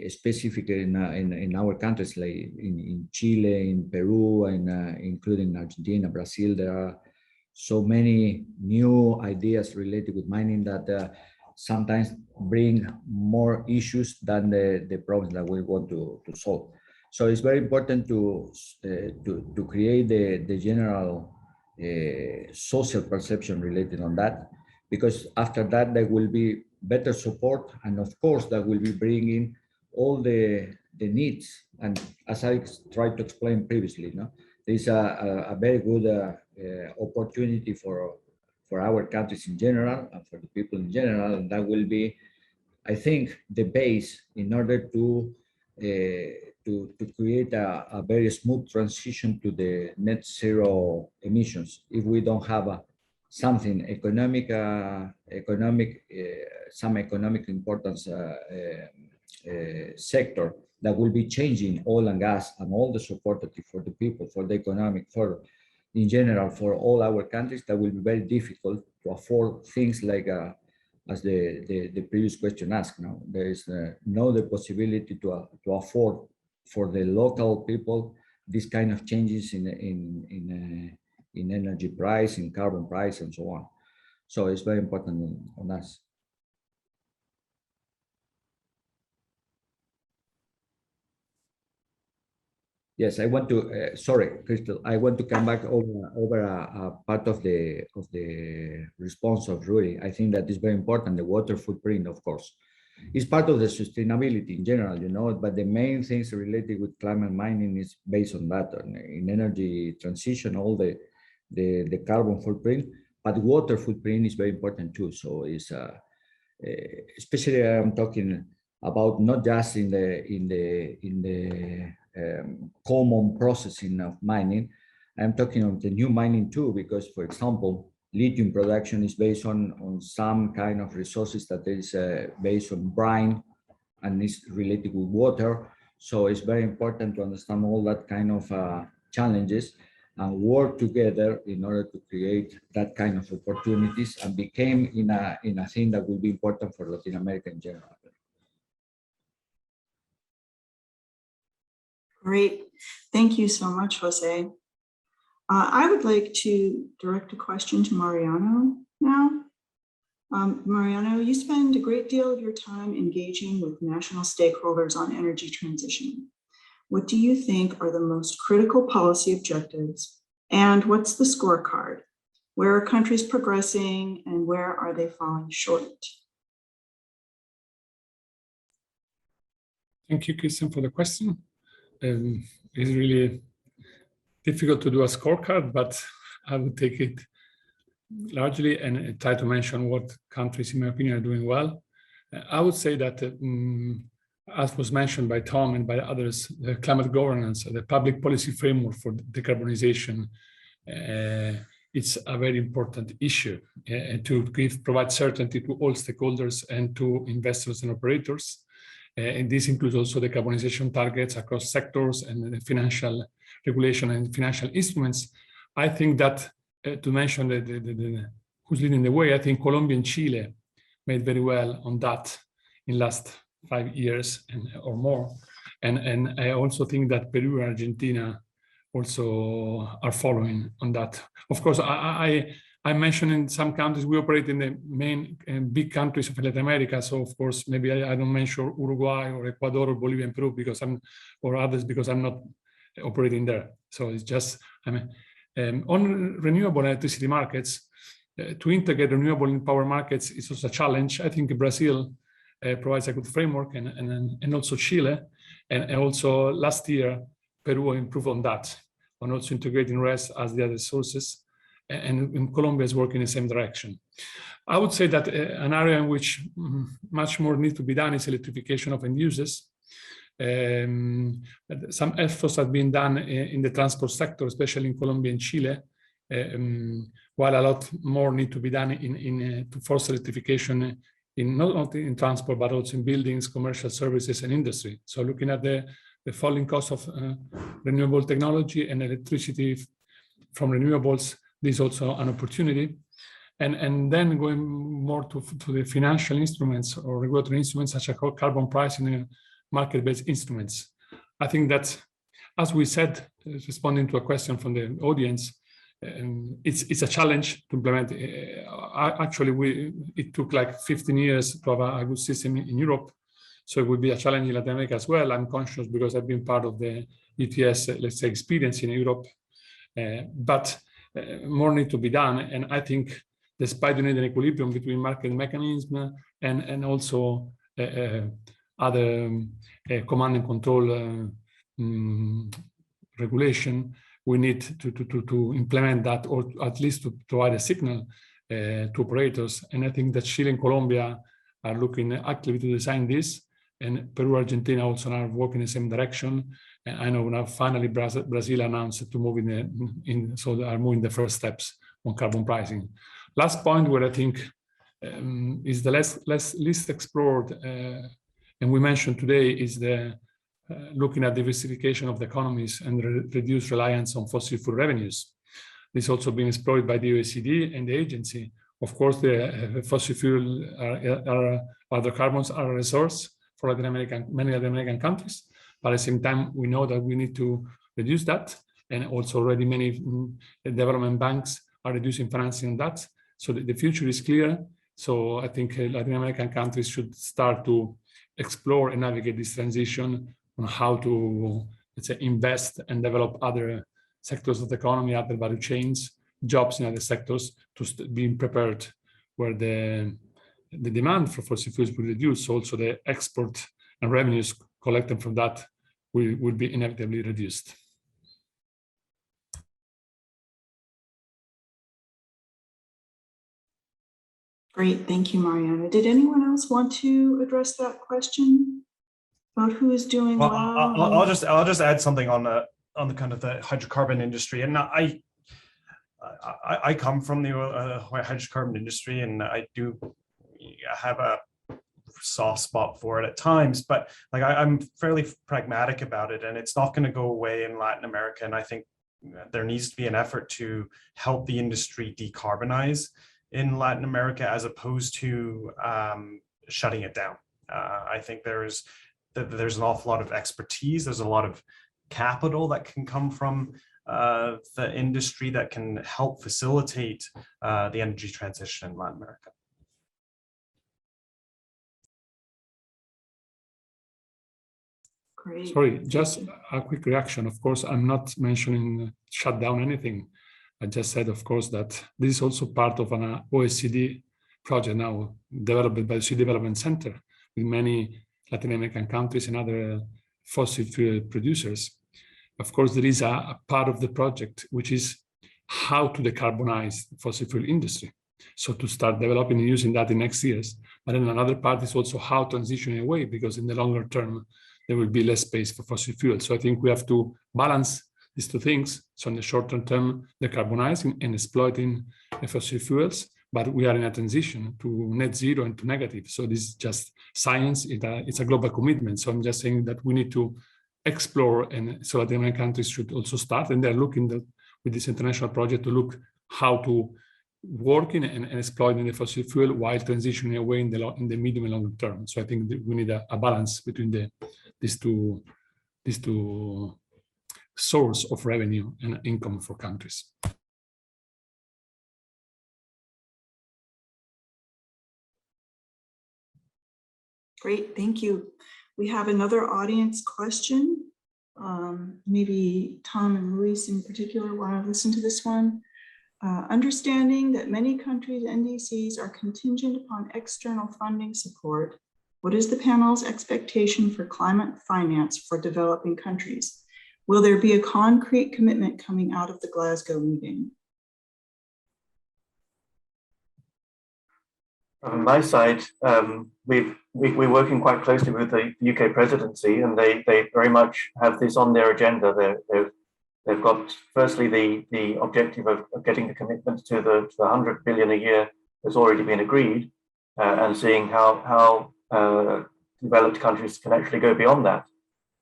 specifically in our countries, like in Chile, in Peru, and including Argentina, Brazil, there are so many new ideas related with mining that sometimes bring more issues than the problems that we want to solve. So it's very important to create the general social perception related on that, because after that there will be better support, and of course that will be bringing all the needs. And as I tried to explain previously, there's a very good opportunity for our countries in general and for the people in general, and that will be, I think, the base in order to create a very smooth transition to the net zero emissions. If we don't have something some economic importance sector that will be changing oil and gas and all the support for the people, for the economic, for in general, for all our countries, that will be very difficult to afford things like, as the previous question asked. Now there is no the possibility to afford for the local people this kind of changes in energy price, in carbon price, and so on. So it's very important on us. Yes, I want to, sorry, Crystal, I want to come back over a part of the response of Rudy. I think that is very important, the water footprint, of course. It's part of the sustainability in general, but the main things related with climate mining is based on that, in energy transition, all the carbon footprint, but water footprint is very important too. So it's, especially I'm talking about not just in the common processing of mining. I'm talking of the new mining too, because, for example, lithium production is based on some kind of resources that is based on brine and is related with water. So it's very important to understand all that kind of challenges and work together in order to create that kind of opportunities and became in a thing that will be important for Latin America in general. Great. Thank you so much, Jose. I would like to direct a question to Mariano now. Mariano, you spend a great deal of your time engaging with national stakeholders on energy transition. What do you think are the most critical policy objectives, and what's the scorecard? Where are countries progressing and where are they falling short? Thank you, Kristen, for the question. It's really difficult to do a scorecard, but I would take it largely and try to mention what countries, in my opinion, are doing well. I would say that, as was mentioned by Tom and by others, the climate governance, the public policy framework for decarbonization, it's a very important issue to provide certainty to all stakeholders and to investors and operators. And this includes also the decarbonization targets across sectors and the financial regulation and financial instruments. I think that to mention who's leading the way, I think Colombia and Chile made very well on that in last 5 years or more. And I also think that Peru and Argentina also are following on that. Of course, I mentioned in some countries, we operate in the main big countries of Latin America. So of course, maybe I don't mention Uruguay or Ecuador or Bolivia and Peru because or others because I'm not operating there. So it's just, on renewable electricity markets, to integrate renewable power markets is also a challenge. I think Brazil provides a good framework and also Chile. And also last year, Peru improved on that, on also integrating RES as the other sources. And Colombia is working in the same direction. I would say that an area in which much more needs to be done is electrification of end users. Some efforts have been done in the transport sector, especially in Colombia and Chile, while a lot more need to be done to force electrification in not only in transport, but also in buildings, commercial services, and industry. So looking at the falling cost of renewable technology and electricity from renewables, this is also an opportunity. And then going more to the financial instruments or regulatory instruments such as carbon pricing and market-based instruments. I think that, as we said, responding to a question from the audience, it's a challenge to implement. Actually, it took like 15 years to have a good system in Europe. So it would be a challenge in Latin America as well. I'm conscious because I've been part of the ETS, let's say, experience in Europe. But more needs to be done. And I think despite you need an equilibrium between market mechanism and also other command and control regulation, we need to implement that, or at least to provide a signal to operators. And I think that Chile and Colombia are looking actively to design this, and Peru, Argentina also are working in the same direction. And I know now finally Brazil announced to move so they are moving the first steps on carbon pricing. Last point where I think is the least explored, and we mentioned today, is the looking at diversification of the economies and reduce reliance on fossil fuel revenues. This is also being explored by the OECD and the agency. Of course, the fossil fuel hydrocarbons are a resource for many Latin American countries, but at the same time, we know that we need to reduce that, and also already many development banks are reducing financing on that. So the future is clear. So I think Latin American countries should start to explore and navigate this transition on how to, let's say, invest and develop other sectors of the economy, other value chains, jobs in other sectors, to be prepared where the demand for fossil fuels will reduce. Also the export and revenues collected from that will be inevitably reduced. Great, thank you, Mariana. Did anyone else want to address that question about who is doing well? I'll just add something on the kind of the hydrocarbon industry, and I come from the hydrocarbon industry, and I do have a soft spot for it at times, but like I'm fairly pragmatic about it, and it's not going to go away in Latin America. And I think there needs to be an effort to help the industry decarbonize in Latin America as opposed to shutting it down. I think there's an awful lot of expertise. There's a lot of capital that can come from the industry that can help facilitate the energy transition in Latin America. Great. Sorry, just a quick reaction. Of course, I'm not mentioning shut down anything. I just said, of course, that this is also part of an OECD project now developed by the Sea Development Center with many Latin American countries and other fossil fuel producers. Of course, there is a part of the project which is how to decarbonize the fossil fuel industry. So to start developing and using that in next years. But then another part is also how transition away, because in the longer term, there will be less space for fossil fuel. So I think we have to balance these two things. So in the short term, decarbonizing and exploiting fossil fuels, but we are in a transition to net zero and to negative. So this is just science. It's a global commitment. So I'm just saying that we need to explore, and so Latin American countries should also start, and they're looking with this international project to look how to work in and exploiting the fossil fuel while transitioning away in the medium and long term. So I think that we need a balance between these two these two source of revenue and income for countries. Great, thank you. We have another audience question. Maybe Tom and Luis in particular want to listen to this one. Understanding that many countries' NDCs are contingent upon external funding support, what is the panel's expectation for climate finance for developing countries? Will there be a concrete commitment coming out of the Glasgow meeting? On my side, we're working quite closely with the UK presidency, and they very much have this on their agenda. They've got firstly the objective of getting the commitment to the 100 billion a year that's already been agreed, and seeing how developed countries can actually go beyond that.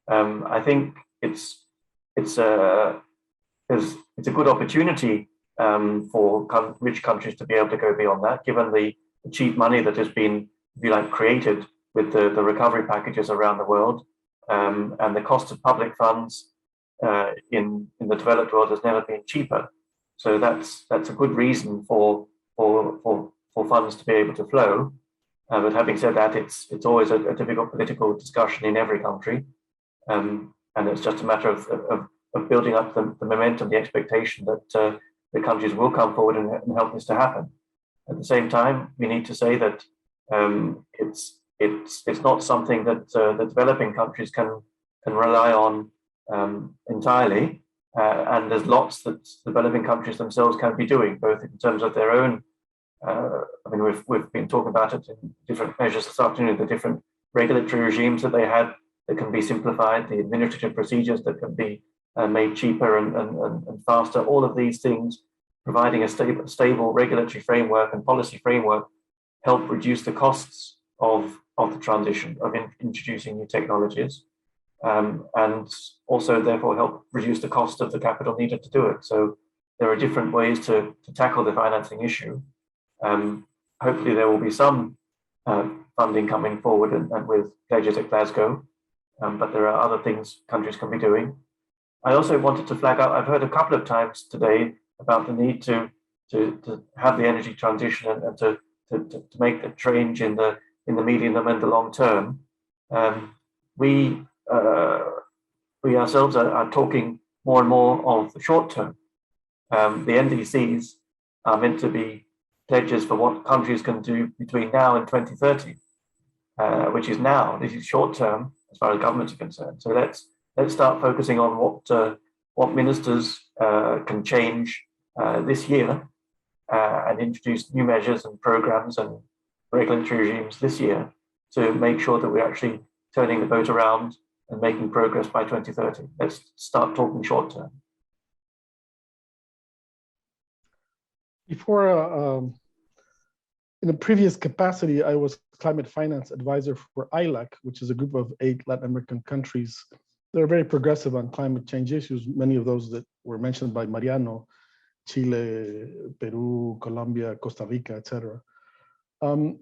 I think it's a good opportunity for rich countries to be able to go beyond that, given the cheap money that has been, if you like, created with the recovery packages around the world, and the cost of public funds in the developed world has never been cheaper. So that's a good reason for funds to be able to flow. But having said that, it's always a difficult political discussion in every country, and it's just a matter of building up the momentum, the expectation that the countries will come forward and help this to happen. At the same time, we need to say that it's not something that the developing countries can rely on entirely, and there's lots that developing countries themselves can be doing, both in terms of their own. I mean, we've been talking about it in different measures this afternoon, the different regulatory regimes that they have that can be simplified, the administrative procedures that can be made cheaper and faster. All of these things, providing a stable regulatory framework and policy framework, help reduce the costs of the transition, of introducing new technologies, and also therefore help reduce the cost of the capital needed to do it. So there are different ways to tackle the financing issue. Hopefully there will be some funding coming forward and with pledges at Glasgow, but there are other things countries can be doing. I also wanted to flag up, I've heard a couple of times today about the need to have the energy transition and to make the change in the medium and the long term. We ourselves are talking more and more of the short term. The NDCs are meant to be pledges for what countries can do between now and 2030, which is now. This is short term as far as governments are concerned. So let's start focusing on what ministers can change this year and introduce new measures and programs and regulatory regimes this year to make sure that we're actually turning the boat around and making progress by 2030. Let's start talking short term. Before, in a previous capacity, I was climate finance advisor for ILAC, which is a group of 8 Latin American countries. They're very progressive on climate change issues, many of those that were mentioned by Mariano, Chile, Peru, Colombia, Costa Rica, etc. And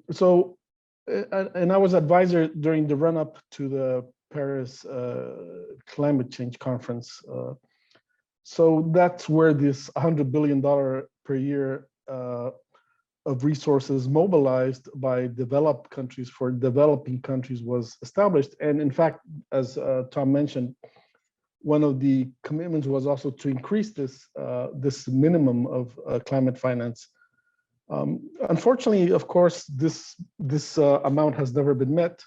I was advisor during the run-up to the Paris climate change conference. So that's where this $100 billion per year of resources mobilized by developed countries for developing countries was established. And in fact, as Tom mentioned, one of the commitments was also to increase this minimum of climate finance. Unfortunately, of course, this amount has never been met.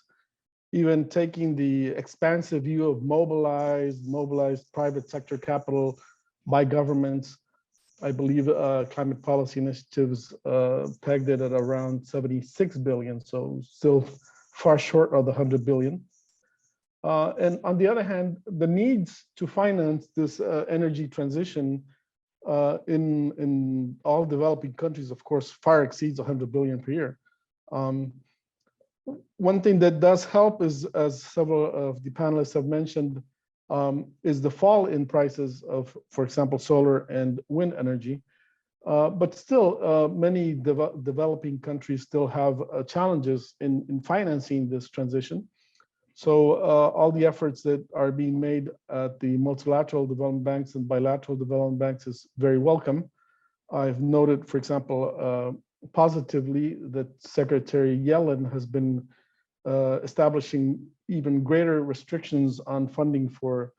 Even taking the expansive view of mobilized private sector capital by governments, I believe climate policy initiatives pegged it at around 76 billion, so still far short of the 100 billion. And on the other hand, the needs to finance this energy transition in all developing countries, of course, far exceeds 100 billion per year. One thing that does help is, as several of the panelists have mentioned, is the fall in prices of, for example, solar and wind energy. But still, many developing countries still have challenges in financing this transition. So all the efforts that are being made at the multilateral development banks and bilateral development banks is very welcome. I've noted, for example, positively that Secretary Yellen has been establishing even greater restrictions on funding for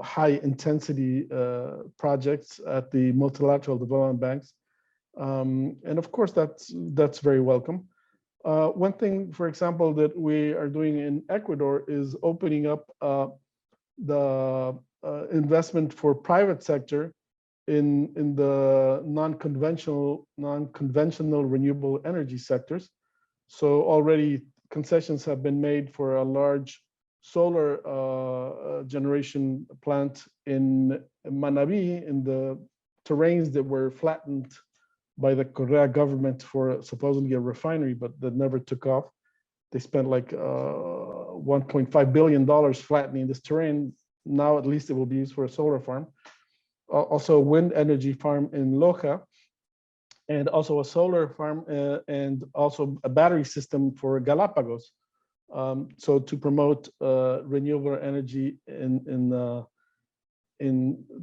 high intensity projects at the multilateral development banks. And of course, that's very welcome. One thing, for example, that we are doing in Ecuador is opening up the investment for private sector in the non-conventional renewable energy sectors. So already concessions have been made for a large solar generation plant in Manabí, in the terrains that were flattened by the Correa government for supposedly a refinery, but that never took off. They spent like $1.5 billion flattening this terrain. Now at least it will be used for a solar farm. Also a wind energy farm in Loja, and also a solar farm and also a battery system for Galapagos. So to promote renewable energy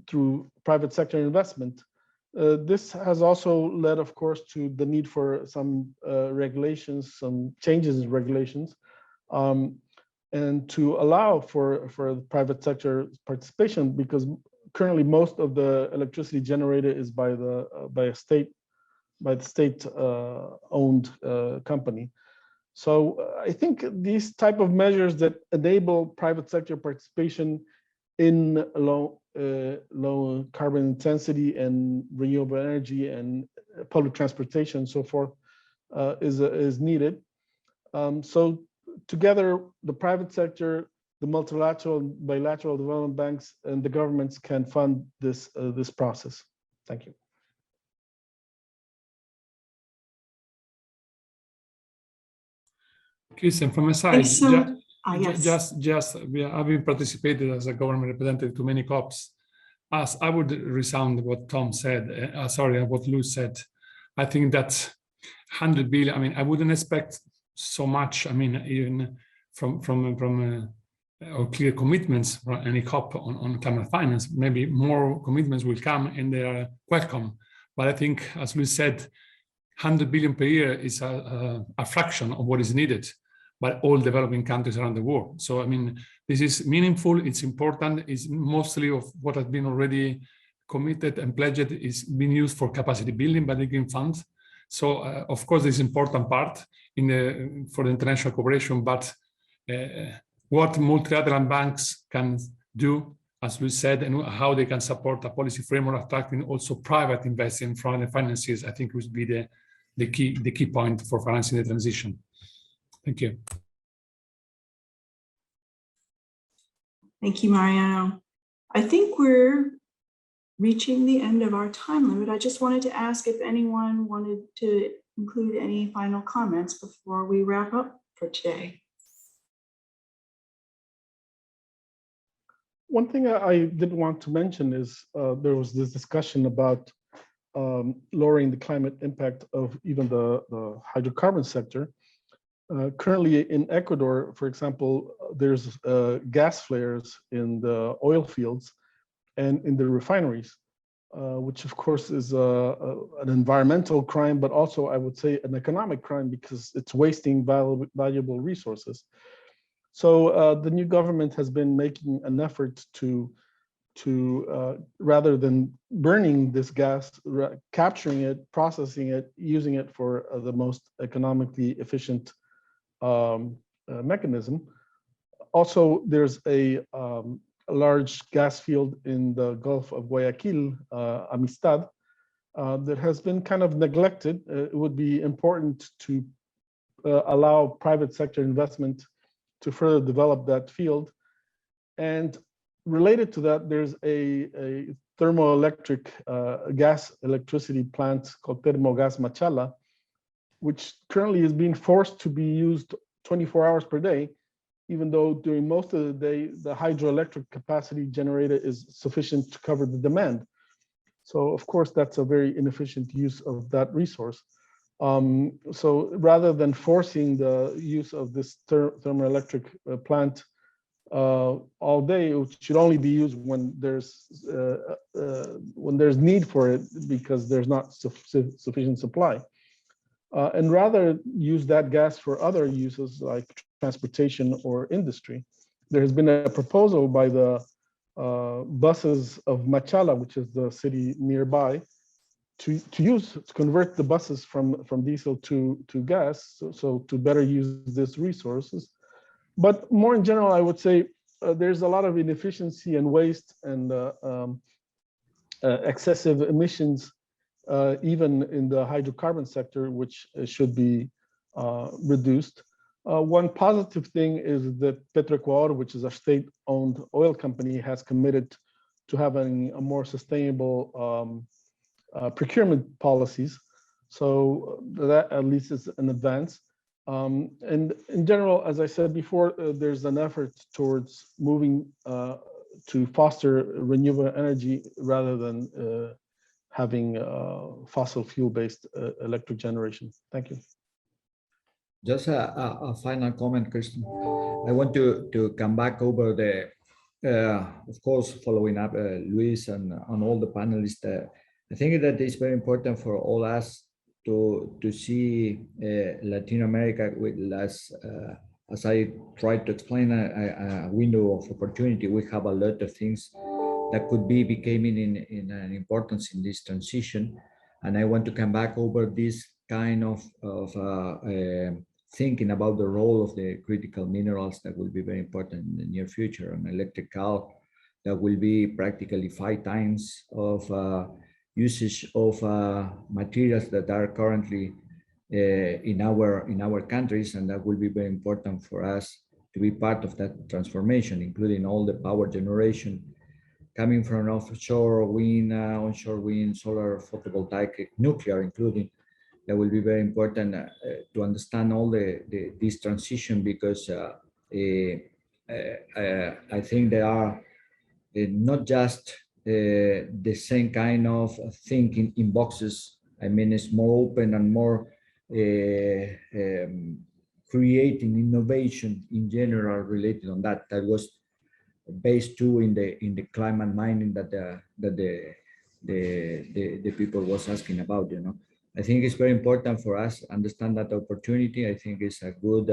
through private sector investment. This has also led, of course, to the need for some regulations, some changes in regulations, and to allow for the private sector participation, because currently most of the electricity generated is by the state owned company. So I think these type of measures that enable private sector participation in low carbon intensity and renewable energy and public transportation and so forth is needed. So together, the private sector, the multilateral, bilateral development banks, and the governments can fund this process. Thank you. Christian, from my side, Yes. having participated as a government representative to many COPs, as I would resound what Tom said, what Lou said. I think that 100 billion, I mean, I wouldn't expect so much, I mean, even from clear commitments from any COP on climate finance. Maybe more commitments will come and they are welcome. But I think, as Lou said, 100 billion per year is a fraction of what is needed by all developing countries around the world. So, I mean, this is meaningful, it's important, it's mostly of what has been already committed and pledged is being used for capacity building by the Green Fund. So, of course, this is an important part for the international cooperation, but what multilateral banks can do, as we said, and how they can support a policy framework attracting also private investing from the finances, I think would be the key point for financing the transition. Thank you. Thank you, Mariano. I think we're reaching the end of our time limit. I just wanted to ask if anyone wanted to include any final comments before we wrap up for today. One thing I did want to mention is there was this discussion about lowering the climate impact of even the hydrocarbon sector. Currently in Ecuador, for example, there's gas flares in the oil fields and in the refineries, which of course is an environmental crime, but also I would say an economic crime because it's wasting valuable resources. So the new government has been making an effort to rather than burning this gas, capturing it, processing it, using it for the most economically efficient mechanism. Also, there's a large gas field in the Gulf of Guayaquil, Amistad, that has been kind of neglected. It would be important to allow private sector investment to further develop that field. And related to that, there's a thermoelectric electricity plant called Termogas Machala, which currently is being forced to be used 24 hours per day, even though during most of the day, the hydroelectric capacity generated is sufficient to cover the demand. So of course, that's a very inefficient use of that resource. So rather than forcing the use of this thermoelectric plant all day, it should only be used when there's need for it because there's not sufficient supply. And rather use that gas for other uses like transportation or industry. There has been a proposal by the buses of Machala, which is the city nearby, to convert the buses from diesel to gas, so to better use these resources. But more in general, I would say there's a lot of inefficiency and waste and excessive emissions, even in the hydrocarbon sector, which should be reduced. One positive thing is that Petroecuador, which is a state-owned oil company, has committed to having a more sustainable procurement policies. So that at least is an advance. And in general, as I said before, there's an effort towards moving to foster renewable energy rather than having fossil fuel-based electric generation. Thank you. Just a final comment, Kristen. I want to come back over the, of course, following up Luis and on all the panelists. I think that it's very important for all us to see Latin America with as I tried to explain, a window of opportunity. We have a lot of things that could be becoming in an importance in this transition. And I want to come back over this kind of thinking about the role of the critical minerals that will be very important in the near future. An electric car that will be practically 5 times of usage of materials that are currently in our countries, and that will be very important for us to be part of that transformation, including all the power generation coming from offshore wind, onshore wind, solar, photovoltaic, nuclear, including. That will be very important to understand all this transition, because I think they are not just the same kind of thinking in boxes. I mean, it's more open and more creating innovation in general related on that. That was based too in the climate mining that the people was asking about. You know, I think it's very important for us to understand that opportunity. I think it's a good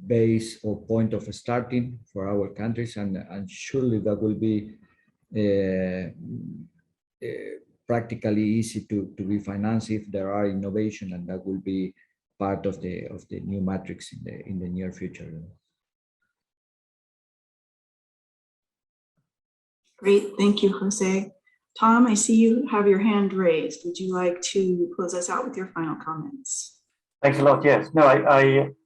base or point of starting for our countries, and surely that will be practically easy to be financed if there are innovation, and that will be part of the new matrix in the near future. Great, thank you, Jose. Tom, I see you have your hand raised. Would you like to close us out with your final comments? Thanks a lot. Yes. No,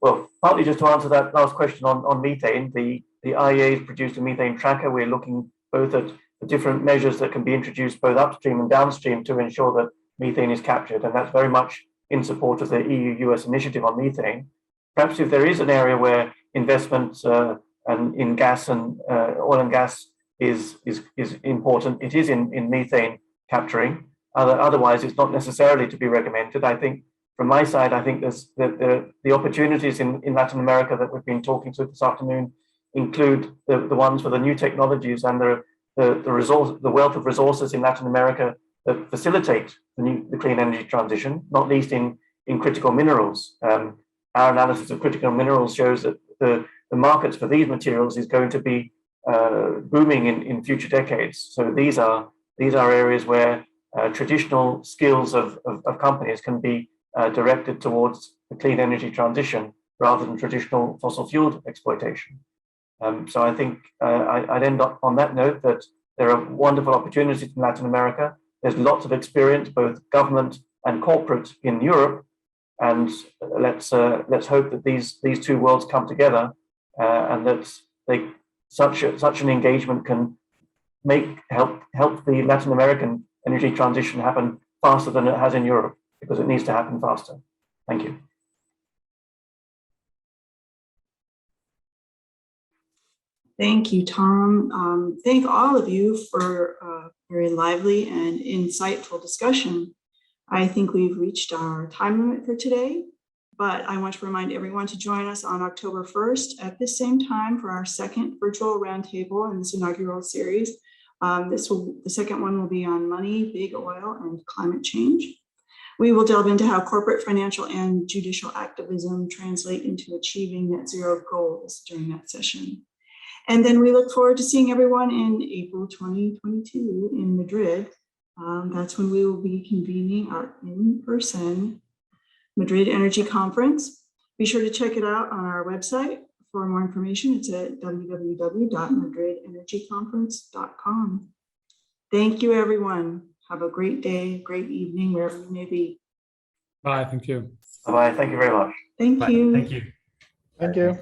well, partly just to answer that last question on methane, the IEA has produced a methane tracker. We're looking both at the different measures that can be introduced both upstream and downstream to ensure that methane is captured. And that's very much in support of the EU-US initiative on methane. Perhaps if there is an area where investments and in gas and oil and gas is important, it is in methane capturing. Otherwise, it's not necessarily to be recommended. I think from my side, I think there's the opportunities in Latin America that we've been talking to this afternoon include the ones for the new technologies and the wealth of resources in Latin America that facilitate the clean energy transition, not least in critical minerals. Our analysis of critical minerals shows that the markets for these materials is going to be booming in future decades. So these are areas where traditional skills of companies can be directed towards the clean energy transition rather than traditional fossil fuel exploitation. So I think I'd end up on that note that there are wonderful opportunities in Latin America. There's lots of experience, both government and corporate, in Europe, and let's hope that these two worlds come together and that such an engagement can help the Latin American energy transition happen faster than it has in Europe, because it needs to happen faster. Thank you. Thank you, Tom. Thank all of you for a very lively and insightful discussion. I think we've reached our time limit for today, but I want to remind everyone to join us on October 1st at this same time for our second virtual roundtable in this inaugural series. The second one will be on money, big oil, and climate change. We will delve into how corporate, financial, and judicial activism translate into achieving net zero goals during that session. And then we look forward to seeing everyone in April 2022 in Madrid. That's when we will be convening our in-person Madrid Energy Conference. Be sure to check it out on our website. For more information, it's at www.madridenergyconference.com. Thank you, everyone. Have a great day, great evening, wherever you may be. Bye. Thank you. Bye-bye. Thank you very much. Thank you. Thank you. Thank you.